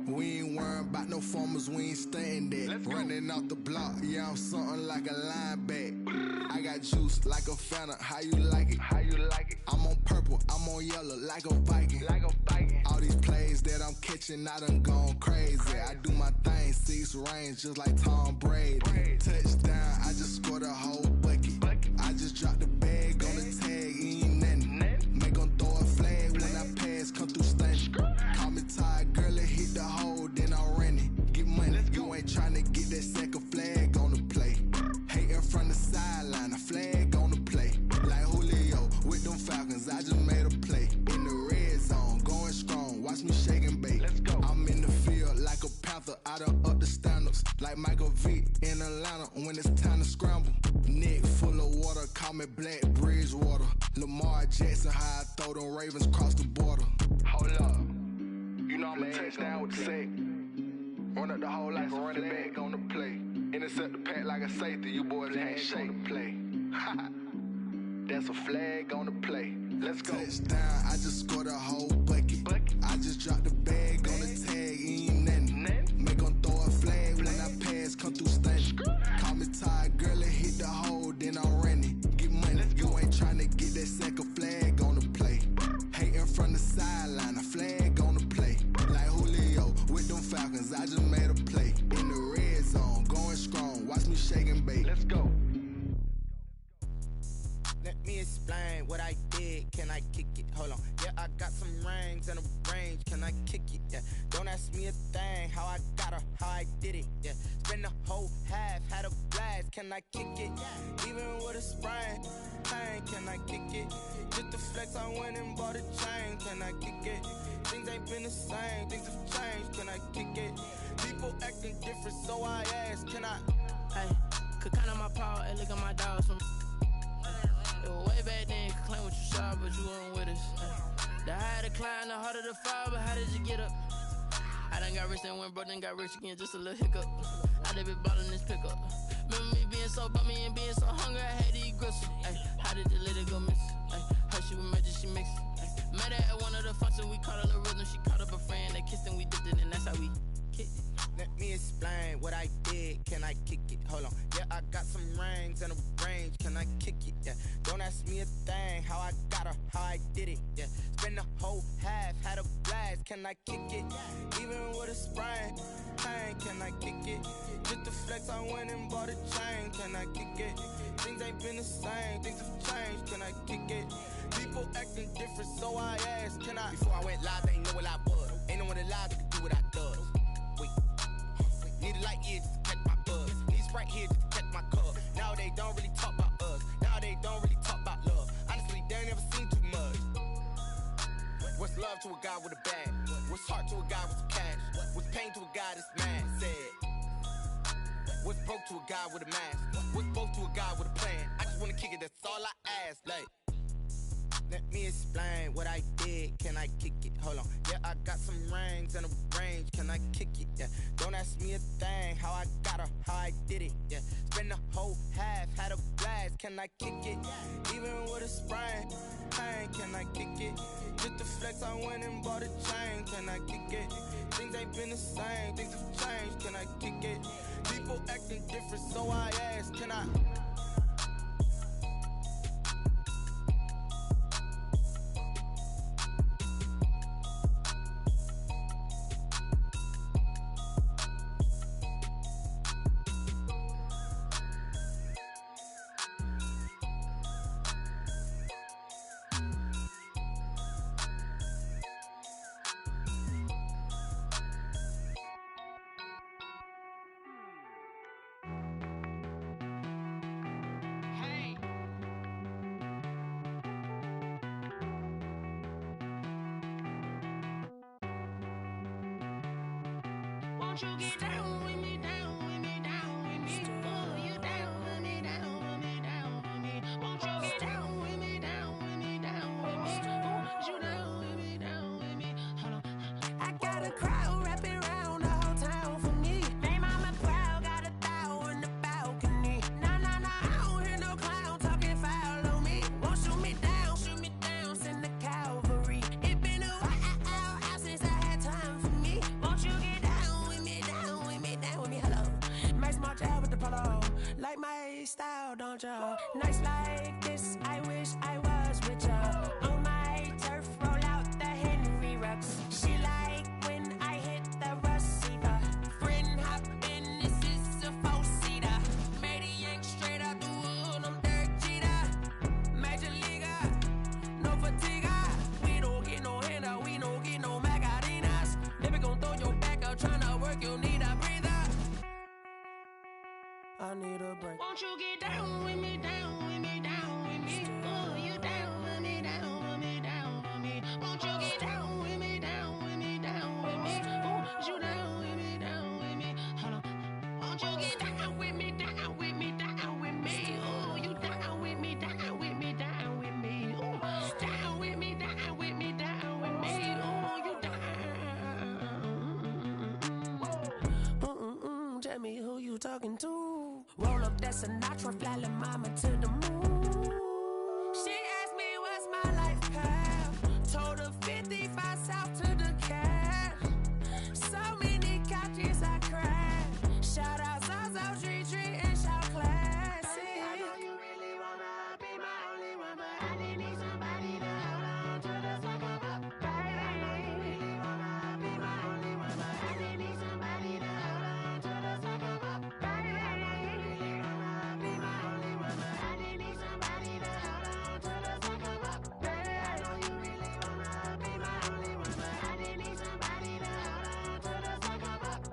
[SPEAKER 12] We ain't worrying about no formers, we ain't staying there. Running off the block, yeah, I'm something like a linebacker. I got juice like a Fanta, how you like it? How you like it? I'm on purple, I'm on yellow, like a Viking. Like a Viking. All these plays that I'm catching, I done gone crazy. I do my thing, 6 range, just like Tom Brady. Touchdown, I just scored a whole bucket. I just dropped the bag on the tag, ain't nothing. Make them throw a flag when I pass, come through stunning. Call me tired, girl, and hit the hole, then I'm running. Get money, you ain't trying to get that second flag on the play. Hating from the sideline, a flag on the play. Like Julio with them Falcons, I just made a play. In the red zone, going strong, watch me shake and bake. Let's go. I'm in the field like a Panther, I done up the standards. Like Michael Vick in Atlanta when it's time to scramble. Neck full of water, call me Black Bridgewater. Lamar Jackson, how I throw them Ravens cross the border. Hold up. You know I'm a touchdown with the sack. Run up the hole like a running back on the play. Intercept the pack like a safety, you boys can't shake the play. That's a flag on the play. Let's go. Touchdown, I just scored a whole bucket. I just dropped the bag on the tag, ain't nothing. Make them throw a flag when I pass, come through stunning. Call me tired, girl, and hit the hole, then I'm running. Get money, you ain't trying to get that second flag on the play. Hating from the sideline, a flag on the play. Like Julio with them Falcons, I just made a play. In the red zone, going strong, watch me shake and bake. Let's go.
[SPEAKER 13] Let me explain what I did. Can I kick it? Hold on. Yeah, I got some rings and a range. Can I kick it? Yeah. Don't ask me a thing. How I got her, how I did it. Yeah. Spend the whole half, had a blast. Can I kick it? Even with a sprain. Pain, can I kick it? Just the flex, I went and bought a chain. Can I kick it? Things ain't been the same. Things have changed. Can I kick it? People acting different, so I ask. Can I?
[SPEAKER 14] Hey, could count on my power and look at my dogs from. Way back then, you could claim what you saw, but you weren't with us. The higher the climb, the harder the fall, but how did you get up? I done got rich and went broke, then got rich again, just a little hiccup. I done been ballin' this pickup. Remember me being so bummy and being so hungry, I had to eat gristle. How did the lady go miss? How she was magic, she mixed. Met her at one of the functions, we caught her the rhythm. She caught up a friend, they kissed and we dipped it, and that's how we kicked it.
[SPEAKER 13] Let me explain what I did. Can I kick it? Hold on. Yeah, I got some rings and a range. Can I kick it? Yeah. Don't ask me a thing. How I got her, how I did it. Yeah. Spend the whole half, had a blast. Can I kick it? Even with a sprain. Pain, can I kick it? Just the flex, I went and bought a chain. Can I kick it? Things ain't been the same. Things have changed. Can I kick it? People acting different, so I asked. Can I?
[SPEAKER 10] Before I went live, they ain't know what I was. Ain't no one alive that could do what I does. Wait. Need a light here just to catch my buzz. Need Sprite here just to catch my cup. Now they don't really talk about us. Now they don't really talk about love. Honestly, they ain't never seen too much. What's love to a guy with a bag? What's heart to a guy with some cash? What's pain to a guy that's mad? Said. What's broke to a guy with a mask? What's both to a guy with a plan? I just wanna kick it, that's all I ask. Like.
[SPEAKER 13] Let me explain what I did. Can I kick it? Hold on. Yeah, I got some rings and a range. Can I kick it? Yeah. Don't ask me a thing. How I got her, how I did it. Yeah. Spend the whole half, had a blast. Can I kick it? Even with a sprain. Pain, can I kick it? Just the flex, I went and bought a chain. Can I kick it? Things ain't been the same. Things have changed. Can I kick it? People acting different, so I ask. Can I?
[SPEAKER 9] Won't you get down with me, down with me, down with me? Oh, you down with me, down with me, down with me. Won't you get down with me, down with me, down with me? Oh, you down with me, down with me? Hold on. I got a crowd wrapping around the whole town for me. They mama proud, got a thou in the balcony. Nah, nah, nah, I don't hear no clown talking foul on me. Won't shoot me down, send the cavalry. It been a while since I had time for me. Won't you get down with me, down with me, down with me? Hello. Max March out with the polo. Like my style, don't ya? Nights like this, I wish I was with ya. On my turf, roll out the Henry Rux. She like when I hit the receiver. Friend hop in, this is a four-seater. Made a yank straight out the wood, I'm Derek Jeter. Major leaguer, no fatigue. We don't get no handout, we don't get no Macarinas. Never gon' throw your back out, tryna work, you need a breather. I need a break. Won't you get down with me, down with me, down with me? Oh, you down with me, down with me, down with me? Won't you get down with me, down with me, down with me? Oh, you down with me, down with me? Hold on. Won't you get down with me, down with me, down with me? Oh, you down with me, down with me, down with me? Oh, down with me, down with me, down with me? Oh, you down. Tell me who you talking to. Roll up that Sinatra, fly la mama to the moon. She asked me what's my life path. Told her 55 south to the cash. So many couches I cried. Shout out Zazo, Tree, and shout classic. I know you really wanna be my only one, but I didn't need somebody to hold on to the second up. Baby, I know you really wanna be my only one, but I didn't need somebody to hold on to the second up. Baby, I know you really wanna be my only one, but I didn't need somebody to hold on to the second up. Baby, I know you really wanna be my only one, but I didn't need somebody to hold on to the second up.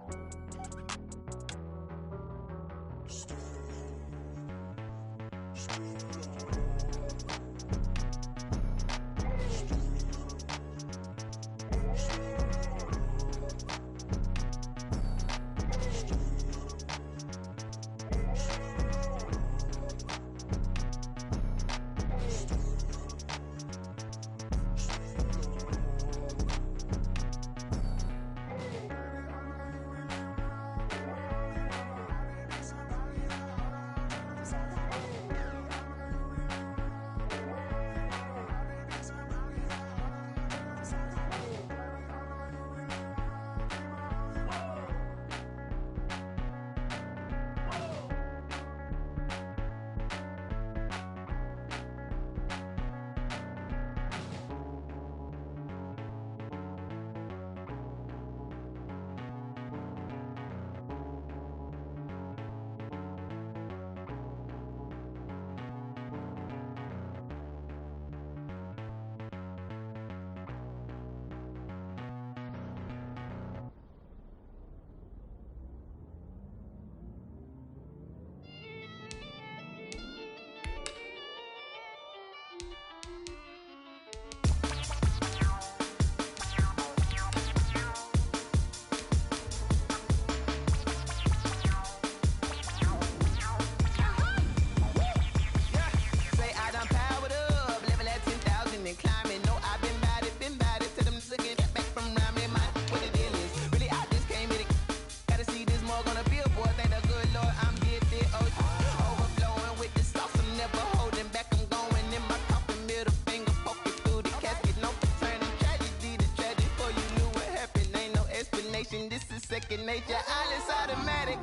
[SPEAKER 13] Second nature, all is automatic.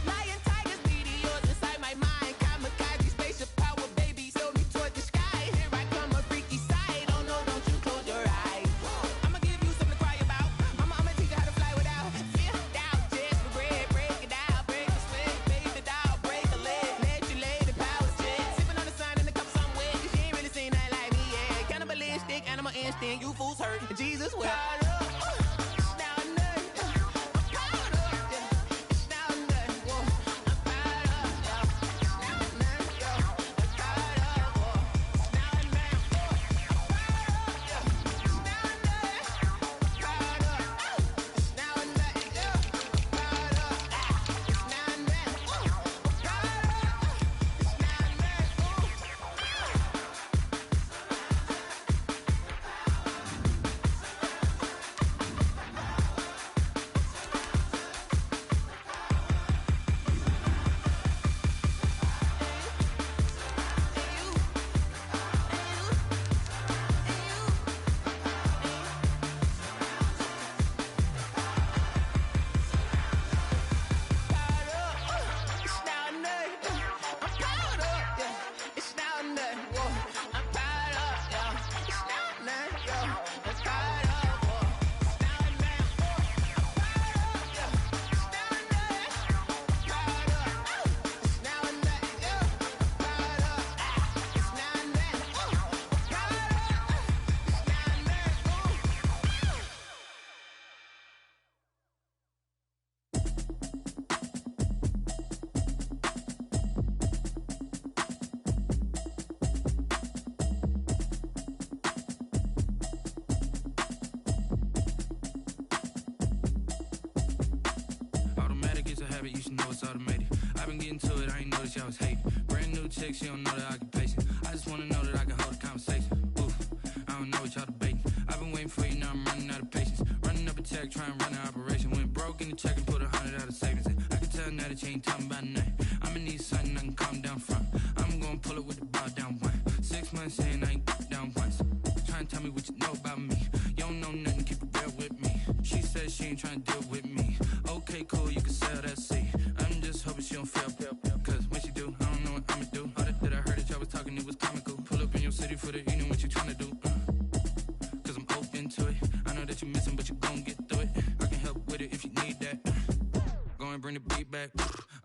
[SPEAKER 13] Lion, tigers, meteors inside my mind. Kamikaze, spaceship power, baby, sold me toward the sky. you fools hurt. Jesus wept.
[SPEAKER 15] You should know it's automated. I've been getting to it, I ain't noticed y'all was hating. Brand new chick, she don't know the occupation. I just wanna know that I can hold a conversation. Oof, I don't know what y'all debating. I've been waiting for you, now I'm running out of patience. Running up a check, trying to run an operation. Went broke in the check and put 100 out of savings in. I can tell now that you ain't talking about nothing. I'ma need something I can calm down from. I'm gonna pull it with the bar down one. 6 months in, I ain't down once. Trying to tell me what you know about me. You don't know nothing, keep it real with me. She says she ain't trying to deal with me. Okay, cool, you can sell that seat. I'm just hoping she don't fail. Cause when she do, I don't know what I'ma do. All that I heard that y'all was talking, it was comical. Pull up in your city for the evening, what you tryna do? Cause I'm open to it. I know that you missing, but you gon' get through it. I can help with it if you need that. Go and bring the beat back.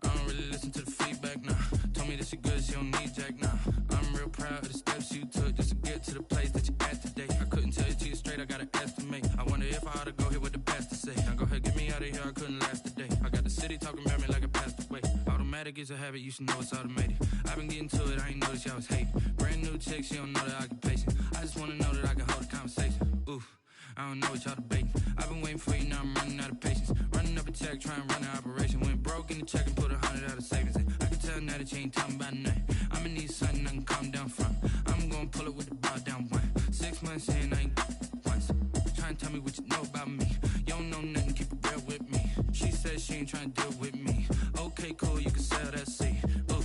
[SPEAKER 15] I don't really listen to the feedback, nah. Told me that she good, she don't need jack, nah. I'm real proud of the steps you took just to get to the place that you at today. I couldn't tell you to you straight, I gotta estimate. I wonder if I ought to go here with the best to say. Now go ahead, get me out of here, I couldn't last a day. I got the city talking about me like I passed away. Automatic is a habit, you should know it's automated. I've been getting to it, I ain't noticed y'all was hating. Brand new chick, she don't know the occupation. I just wanna know that I can hold a conversation. Oof, I don't know what y'all debating. I've been waiting for you, now I'm running out of patience. Running up a check, trying to run an operation. Went broke in the check and put 100 out of savings in. I can tell now that you ain't talking about nothing. I'ma need something I can calm down from. I'm gonna pull it with the bar down one. 6 months in, I ain't once. Trying to tell me what you know about me. You don't know nothing, keep it real with me. She says she ain't trying to deal with me. Okay, cool, you can sell that seat. Ooh,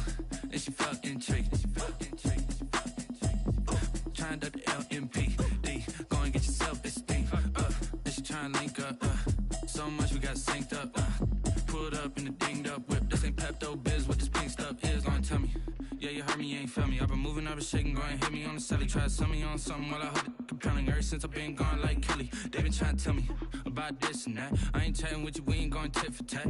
[SPEAKER 15] and she felt intrigued. Trying to the LMPD. Go and get your self-esteem. And she trying to link up. So much we got synced up. Pulled up in the dinged up whip. This ain't Pepto-Biz, what this pink stuff is. Gonna tell me. Yeah, you heard me, you ain't felt me. I've been moving, I've been shaking, go and hit me on the celly. Try to sell me on something while I hold it compelling. Ever since I've been gone like Kelly, they been trying to tell me about this and that. I ain't chatting with you, we ain't going tit for tat.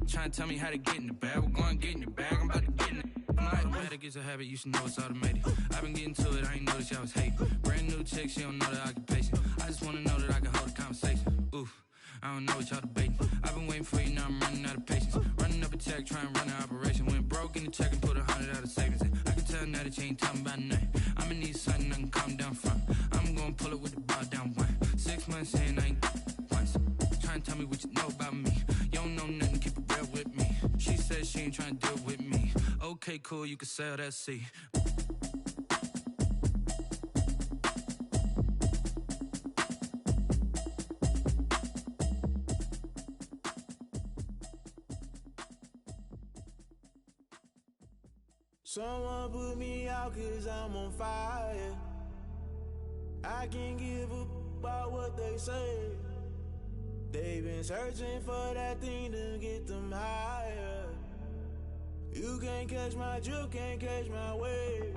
[SPEAKER 15] Trying to tell me how to get in the bag. We're going to get in the bag, I'm about to get in it. Automatic is a habit, you should know it's automated. I've been getting to it, I ain't noticed y'all was hating. Brand new chick, she don't know the occupation. I just wanna know that I can hold a conversation. Oof, I don't know what y'all debating. I've been waiting for you, now I'm running out of patience. Running up a check, trying to run an operation. Went broke in the check and put 100 out of savings in. I can tell now that you ain't talking about nothing. I'ma need something I can calm down from. I'm gonna pull it with the bar down one. 6 months in, I ain't once. Trying to tell me what you know about me. You don't know nothing, keep it real with me. She says she ain't trying to deal with me. Okay, cool, you can sell that seat.
[SPEAKER 16] Someone put me out cause I'm on fire. I can't give up about what they say. They've been searching for that thing to get them higher. You can't catch my drift, can't catch my wave.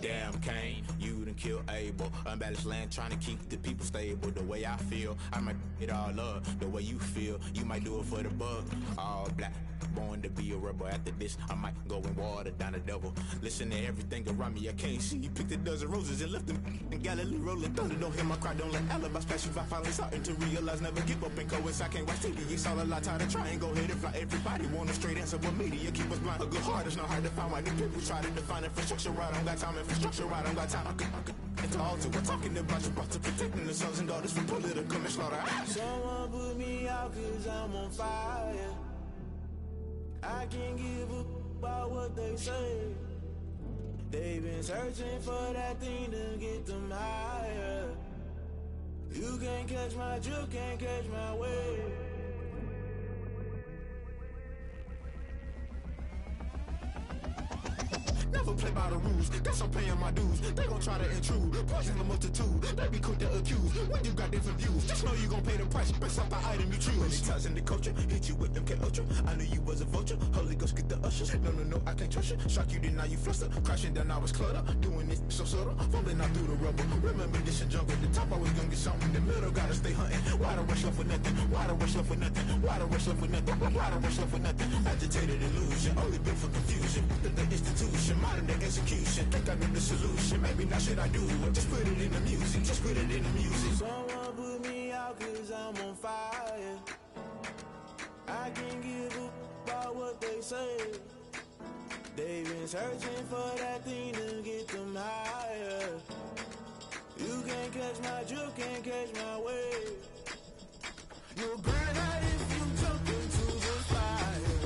[SPEAKER 16] Damn Kane, you done
[SPEAKER 13] kill Abel. Unbalanced land trying to keep the people stable. The way I feel, I might it all up. The way you feel, you might do it for the bug. All black, born to be a rebel. After this, I might go and water down the devil. Listen to everything around me, I can't see. Picked a dozen roses and left them in Galilee rolling thunder. Don't hear my cry, don't let alibis pass you. I finally starting to realize, never give up and coincide. I can't watch TV, it's all a lot. Tired of trying, go ahead and fly. Everybody want a straight answer, but media keep us blind. A good heart is not hard to find. Why do people try to define infrastructure right? I don't got time, infrastructure right, I don't got time. I could it's all to we're talking about you, about to protecting the sons and daughters from political manslaughter.
[SPEAKER 16] Someone put me out cause I'm on fire. I can't give up about what they say. They've been searching for that thing to get them higher. You can't catch my drift, can't catch my wave.
[SPEAKER 13] Never play by the rules, guess I'm paying my dues. They gon' try to intrude, poison the multitude. They be quick to accuse, when you got different views. Just know you gon' pay the price, based off the item you choose. Many times in the culture, hit you with MK Ultra. I knew you was a vulture, Holy Ghost get the ushers. No, I can't trust you. Shock you, then now you fluster. Crashing down, I was clutter. Doing this so subtle, fumbling out through the rubble. Remember this a jungle, the top always gonna get something. In the middle, gotta stay hunting. Why the rush left with nothing? Why the rush left with nothing? Why the rush left with nothing? Why the rush left with nothing? Agitated illusion, only built for confusion. The institution, modern day execution. Think I know the solution. Maybe now should I do it? Just put it in the music. Just put it in the music.
[SPEAKER 16] Someone put me out cause I'm on fire. I can't give up about what they say. They've been searching for that thing to get them higher. You can't catch my drift, can't catch my wave. You'll burn out if you jump into the fire.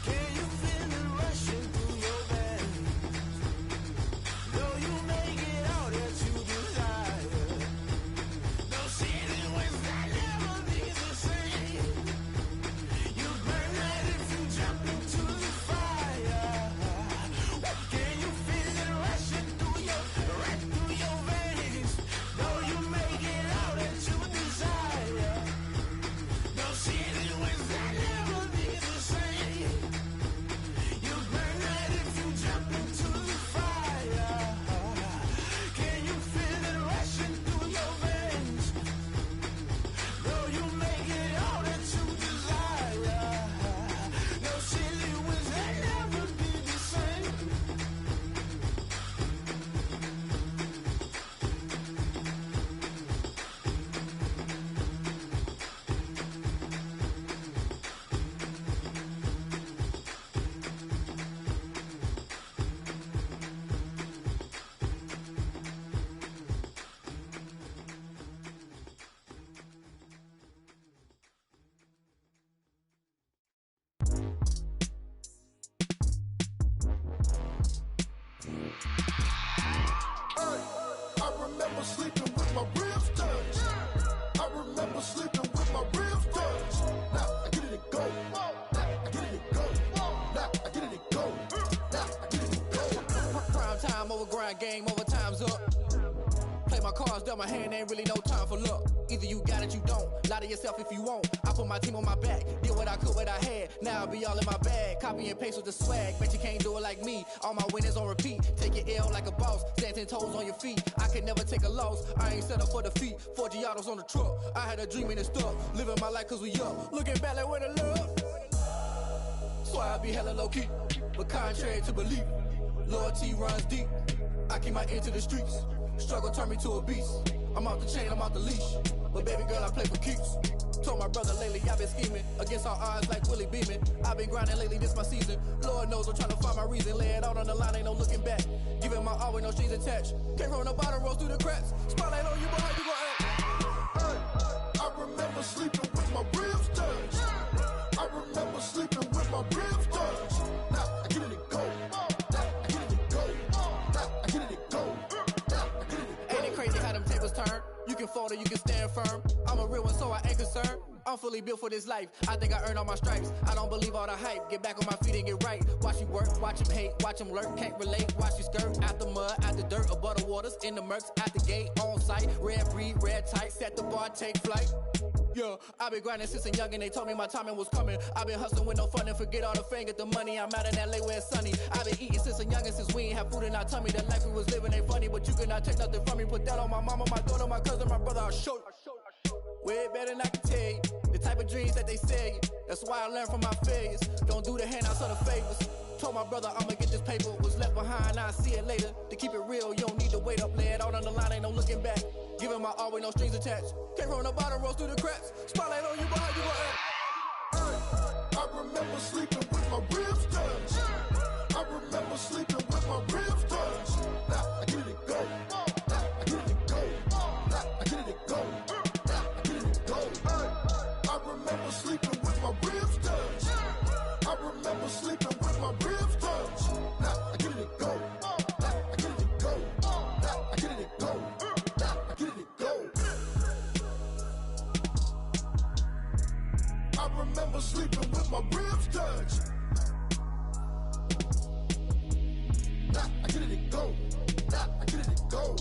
[SPEAKER 16] Can you feel it rushing through your veins? Though you may get all that you desire. No ceiling was that never be the same. You burn out if you jump into the fire. Can you feel it rushing through your veins? Though you may get all that you desire. No ceiling was that never be the same. You burn out if you jump into the fire. Can you feel it rushing through your veins? Though you may get all that you desire. No ceiling was that never be the same.
[SPEAKER 12] I remember sleeping with my ribs touched. I remember sleeping with my ribs touched. Now I get it to go. Now I get it to go. Now I get it to go. Now I get it to go.
[SPEAKER 11] Prime time over grind game, over time's up. Play my cards, dealt my hand, ain't really no time for luck. Either you got it, you don't. Lie to yourself if you won't. I put my team on my back, did what I could, what I had. Now I'll be all in my bag. Copy and paste with the swag. Bet you can't do it like me. All my winners on repeat. Take your L like a boss. Stand 10 toes on your feet. I can never take a loss. I ain't set up for defeat. 4 Giottos on the truck. I had a dream and it's stuck. Living my life cause we up. Looking back like where the love. Swear I be hella low key. But contrary to belief, loyalty runs deep. I keep my ear to the streets. Struggle turned me to a beast. I'm off the chain, I'm off the leash. But baby girl, I play for keeps. Told my brother lately, I've been scheming. Against all odds like Willie Beeman. I've been grinding lately, this my season. Lord knows I'm trying to find my reason. Lay it out on the line, ain't no looking back. Giving my all with no strings attached. Came from the bottom, rose through the cracks. Spotlight on you, boy, how you gon' act?
[SPEAKER 12] I remember sleeping with my ribs touched. I remember sleeping with my ribs touched. Now I get it to go. Now I get it to go. Now I get it to go. Now I get it to go.
[SPEAKER 11] Ain't it crazy how them tables turn? You can fold or you can stand firm. I'm a real one, so I ain't concerned. I'm fully built for this life. I think I earned all my stripes. I don't believe all the hype. Get back on my feet and get right. Watch you work, watch him hate, watch him lurk. Can't relate, watch you skirt. Out the mud, out the dirt, above the waters, in the murks, out the gate, on site. Red breed, red tight, set the bar, take flight. Yeah, I've been grinding since a youngin', they told me my timing was coming. I've been hustling with no fun and forget all the fame, get the money. I'm out in LA where it's sunny. I've been eating since a youngin', since we ain't
[SPEAKER 7] ain't have food in our tummy. That life we was living ain't funny, but you cannot take nothing from me. Put that on my mama, my daughter, my cousin, my brother, I'll show you. Way better than I can tell you. The type of dreams that they sell you. That's why I learned from my failures. Don't do the handouts or the favors. Told my brother I'ma get this paper. Was left behind, I'll see it later. To keep it real, you don't need to wait up. Lay it out on the line, ain't no looking back. Giving my all with no strings attached. Came from the bottom, rose through the cracks. Spotlight on you, behind you gon' act.
[SPEAKER 17] I remember sleeping with my ribs touched. I remember sleeping with my ribs touched. Now I get it go. I get it go. I get it go. I get it go. I remember sleeping with my ribs touched. I remember sleeping with my ribs touched. Now I get it go. I get it go. I get it go. I get it go. I remember sleeping with my ribs touched. Nah, I get it go. Nah, I get it go.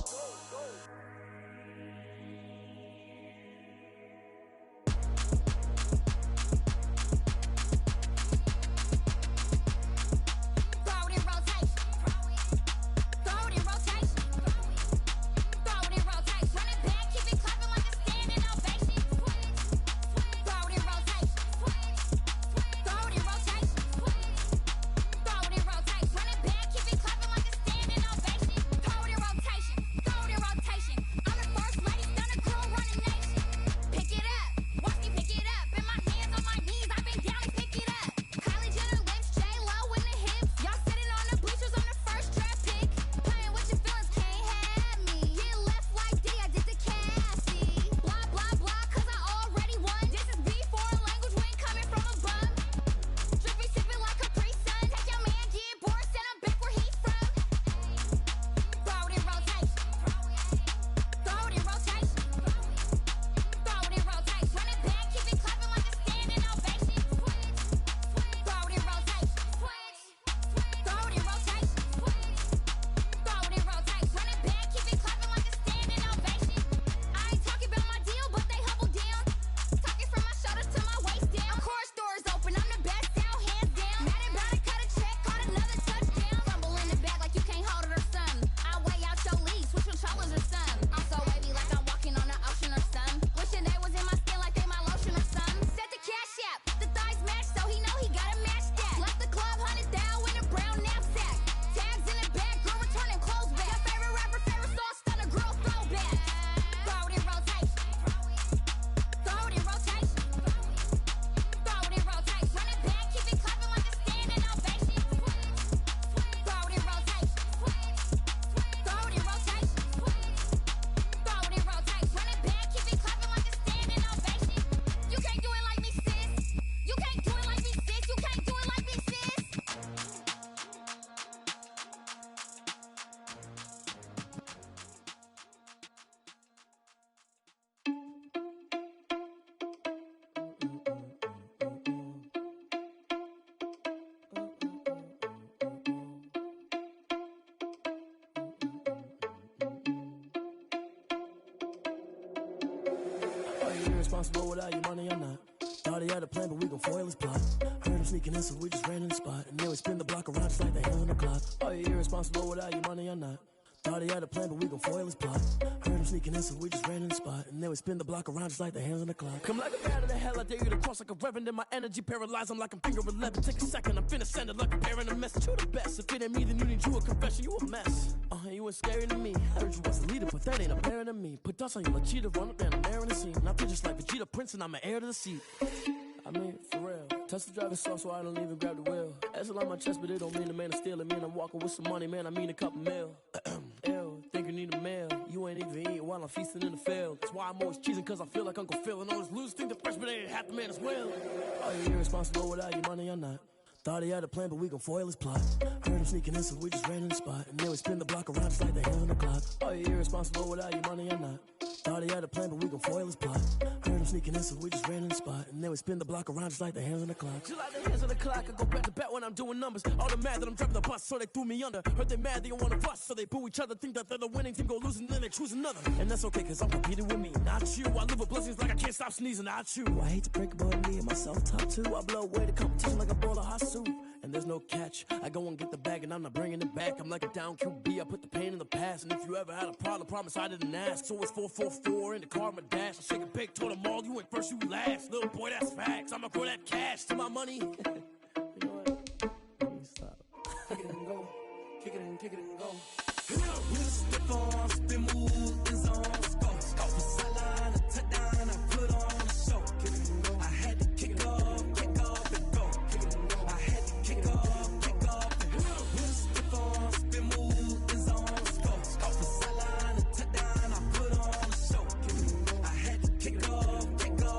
[SPEAKER 18] Responsible without your money or not. Thought he had a plan, but we gon' foil his plot. Heard him sneaking in, so we just ran in the spot. And then we spin the block around just like the hell on the clock. Are you irresponsible without your money or not? Thought he had a plan, but we gon' foil his plot. Heard him sneaking in, so we just ran in the spot. And then we spin the block around just like the hands on the clock. Come like a bat of the hell, I dare you to cross like a reverend. In my energy paralyzed, I'm like I'm finger 11. Take a second, I'm finna send it like a parent a message. You the best, if it ain't me, then you need you a confession. You a mess, you ain't scary to me. I heard you was the leader, but that ain't apparent to me. Put dust on you like cheetah, run up and I'm airing the scene. And I feel just like Vegeta Prince and I'm an heir to the seat. I mean, for real. Touch the driver's soft so I don't even grab the wheel. That's on my chest, but it don't mean the man is stealing. Mean I'm walking with some money, man, I mean a couple mil. Ew, think you need a meal. You ain't even eating while I'm feasting in the field. That's why I'm always cheesing, cause I feel like Uncle Phil. And all this lose think the freshman ain't half the man as well. Are you irresponsible without your money or not? Thought he had a plan, but we gon' foil his plot. Heard him sneaking in, so we just ran in the spot. And then we spin the block around just like the hell on the clock. Are you irresponsible without your money or not? Thought he had a plan, but we gon' foil his plot. Heard him sneaking in, so we just ran in the spot. And then we spin the block around just like the hands on the clock. Just like the hands on the clock, I go back to back when I'm doing numbers. All the mad that I'm driving the bus, so they threw me under. Heard they mad, they don't wanna bust, so they boo each other. Think that they're the winning team, go losing, then they choose another. And that's okay, cause I'm competing with me, not you. I live with blessings like I can't stop sneezing, not you. I hate to break it, but me and myself top two. I blow away the competition like a bowl of hot soup. and there's no catch. I go and get the bag and I'm not bringing it back. I'm like a down QB, I put the pain in the past. And if you ever had a problem, promise I didn't ask. So it's 444 in the car, my dash. I shake a big, told them all, you went first, you last. Little boy, that's facts. I'ma grow that cash to my money. You know what? Let me stop. Kick it and go. Kick it and go.
[SPEAKER 8] With stiff on, spin move, is on, scope. Scope for sideline, a touchdown, I put on a show. I had to kick off and go. I had to kick off and go. With stiff on, spin move, is on, scope. Scope for sideline, a touchdown, I put on a show. I had to kick off and go.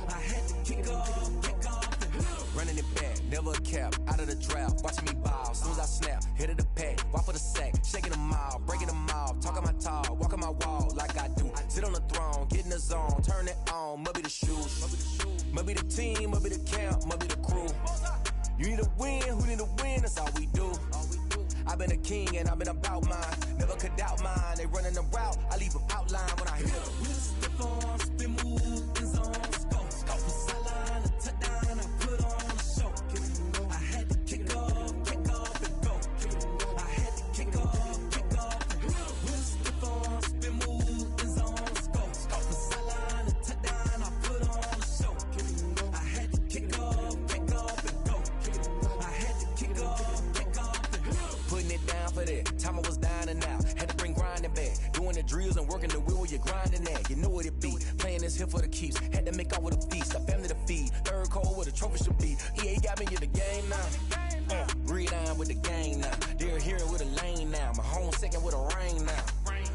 [SPEAKER 8] I had to kick off and go.
[SPEAKER 19] Running it back, never a cap, out of the drought, watching me ball. Soon as I snap, hit of the pack, walk for the sack, shaking them all, breaking them off, talking my talk, walking my wall like I do. Sit on the throne, get in the zone, turn it on, must be the shoes, must be the team, must be the camp, must be the crew. You need a win, who need a win, that's all we do. I've been a king and I've been about mine, never could doubt mine. They running the route, I leave them outline when I hit them.
[SPEAKER 8] With stiff on, spin move, is on, scope. Scope for sideline, a touchdown, I put on a show. I had to kick off and go. I had to kick off and go. With stiff on, spin move, is on, scope. Scope for sideline, a touchdown, I put on a show. I had to kick off and go. I had to kick off and go.
[SPEAKER 19] Putting it down for that, time I was dying and out, had to bring grinding back, doing the drills and working the wheel where you're grinding at, you know what it be, playing this here for the keeps, had to make out with a feast, a family to feed, third cold where the trophy should be, EA got me in the game now, breathe on with the game now, they're here with a lane now, my home second with a rain now,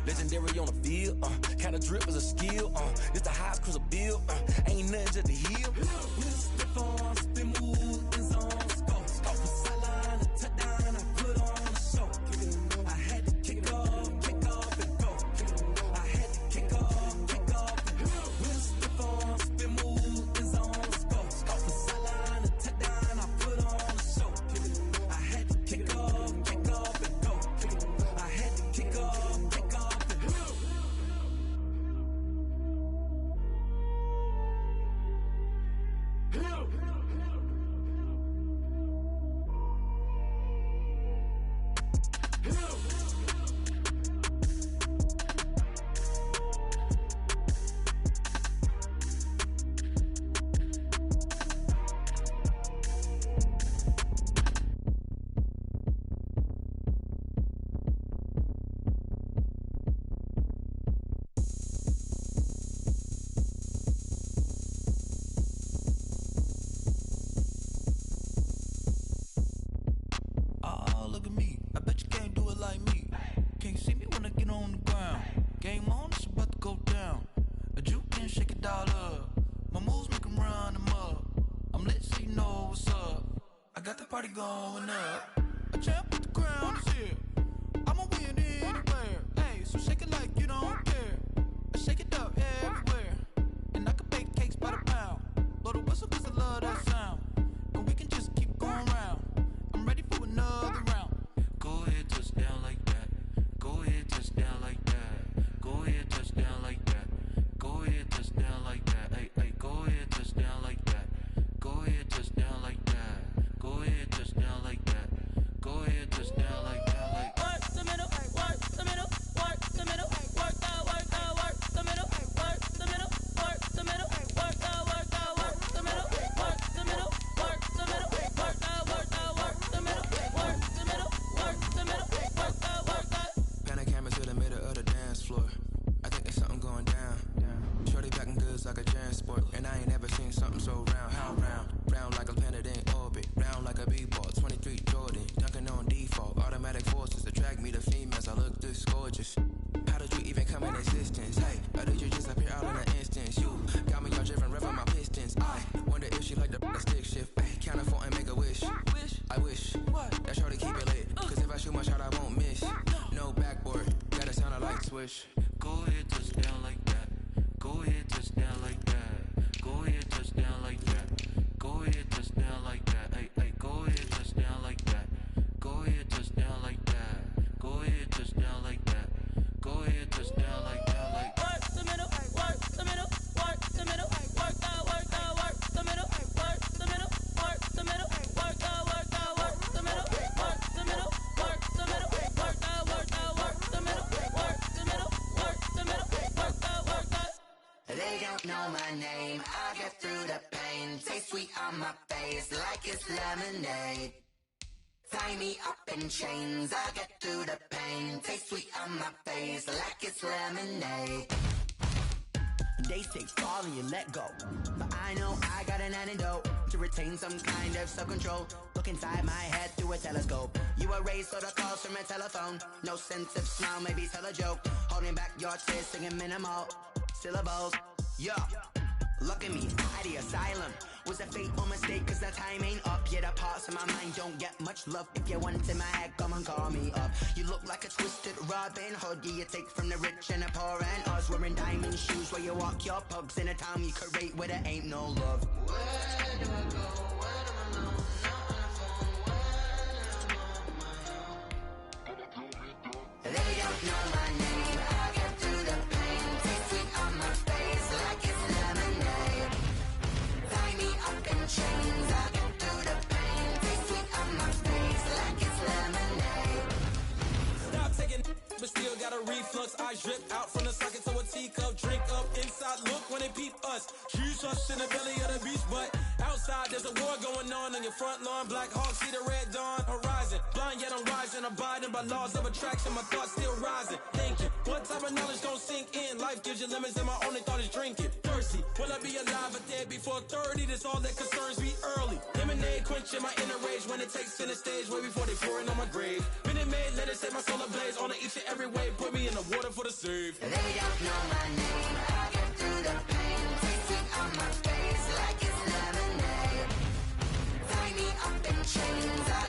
[SPEAKER 19] legendary on the field, kinda drip is a skill, this the highest cruiser bill, ain't nothing just to heal.
[SPEAKER 8] With stiff on, spin move, is on, scope. Scope for sideline, a touchdown, I put on a show. I had to kick off and go. I had to kick off and go. With stiff on, spin move, is on, scope. Scope for sideline, a touchdown, I put on a show. I had to kick off and go. I had to kick off and go.
[SPEAKER 15] Oh, look at me. I bet you can't do it like me. Can't see me when I get on the ground. Game on, it's about to go down. A juke and shake it all up. My moves make 'em run them up. I'm lit so you know what's up. I got the party going up. A champ with the crown is here. I'ma win anywhere. Hey, so shake it like you don't care. I shake it up everywhere. And I can bake cakes by the pound. Blow the whistle 'cause I love that sound. And we can just keep going round. I'm ready for another round. Go ahead, touch down like that. Go ahead, touch down like that. Go ahead, touch down like that. Go ahead, touch down like that. Hey, hey, go ahead, touch down like that. Go ahead, touch down like that. Go ahead, touch down like that. Go ahead, touch down like that. Like
[SPEAKER 14] Work the middle, work the middle, work the middle, work the middle, work the middle, work the middle, work the middle, work the middle, work the middle, work the middle, work the middle, work the middle, work the
[SPEAKER 20] Pan a camera to the middle of the dance floor. I think there's something going down. Shorty packing goods like a transport, and I ain't never seen something so round. How round? Round like a planet in orbit, round like a b-ball. 23 Jordan, dunking on default. Automatic forces attract me to females. I look this gorgeous. How did you even come in existence? Hey, or did you just appear out in an instance? You got me all driven, revving my pistons. I wonder if she like the stick shift. Hey, count it for and make a wish. I wish that shorty keep it lit. 'Cause if I shoot my shot, I won't miss. No backboard, gotta sound a like swish.
[SPEAKER 15] go ahead, touch down like that. Go ahead, touch down like that. Go ahead, touch down like that. Go ahead, touch down like that. Hey, hey, go ahead, touch down like that. Go ahead, touch down like that. Go ahead, touch down like that. Go ahead, touch down like that. Like
[SPEAKER 14] work the middle, work the middle, work the middle, work the middle, work the middle, work the middle, work the
[SPEAKER 21] face like it's lemonade. Tie me up in chains, I'll get through the pain. Taste sweet on my face like it's lemonade.
[SPEAKER 22] They say fall and you let go, but I know I got an antidote to retain some kind of self-control. Look inside my head through a telescope. You erase all the calls from a telephone. No sense of smile, maybe tell a joke. Holding back your tears, singing minimal syllables. Yeah, look at me, at the asylum. Was a fate or mistake, cause the time ain't up. Yet the parts of my mind don't get much love. If you want in my head, come and call me up. You look like a twisted Robin Hood. You take from the rich and the poor and us. Wearing diamond shoes where you walk your pugs in a town you create where there ain't no love.
[SPEAKER 21] Where do I go? Where do I know? Not on the phone. When I'm on my own. They don't know my name. I'll get through the pain. Taste sweet on my face like it's lemonade. Tie me up in chains. I'll get through the pain. Taste sweet on my face like it's lemonade.
[SPEAKER 23] Stop taking, but still got a reflux. I drip out from the socket to a teacup. Drink up inside, look when they peep us. Shoes us in the belly of the beach, but outside there's a war going on your front lawn. Black Hawk, see the red dawn horizon. Blind yet I'm rising, abiding by laws of attraction. My thoughts still rising. Thinking, what type of knowledge gon' sink in? Life gives you lemons and my only thought is drinking. Thirsty, will I be alive or dead before 30? That's all that concerns me early. Lemonade quenching my inner rage when it takes center stage way before they pour it on my grave. Minute Maid, let it set my soul ablaze on each and every way. Put me in the water for the save.
[SPEAKER 21] They don't know my name. I'll get through the pain. Taste sweet on my face like it's lemonade. Tie me up in chains. I'll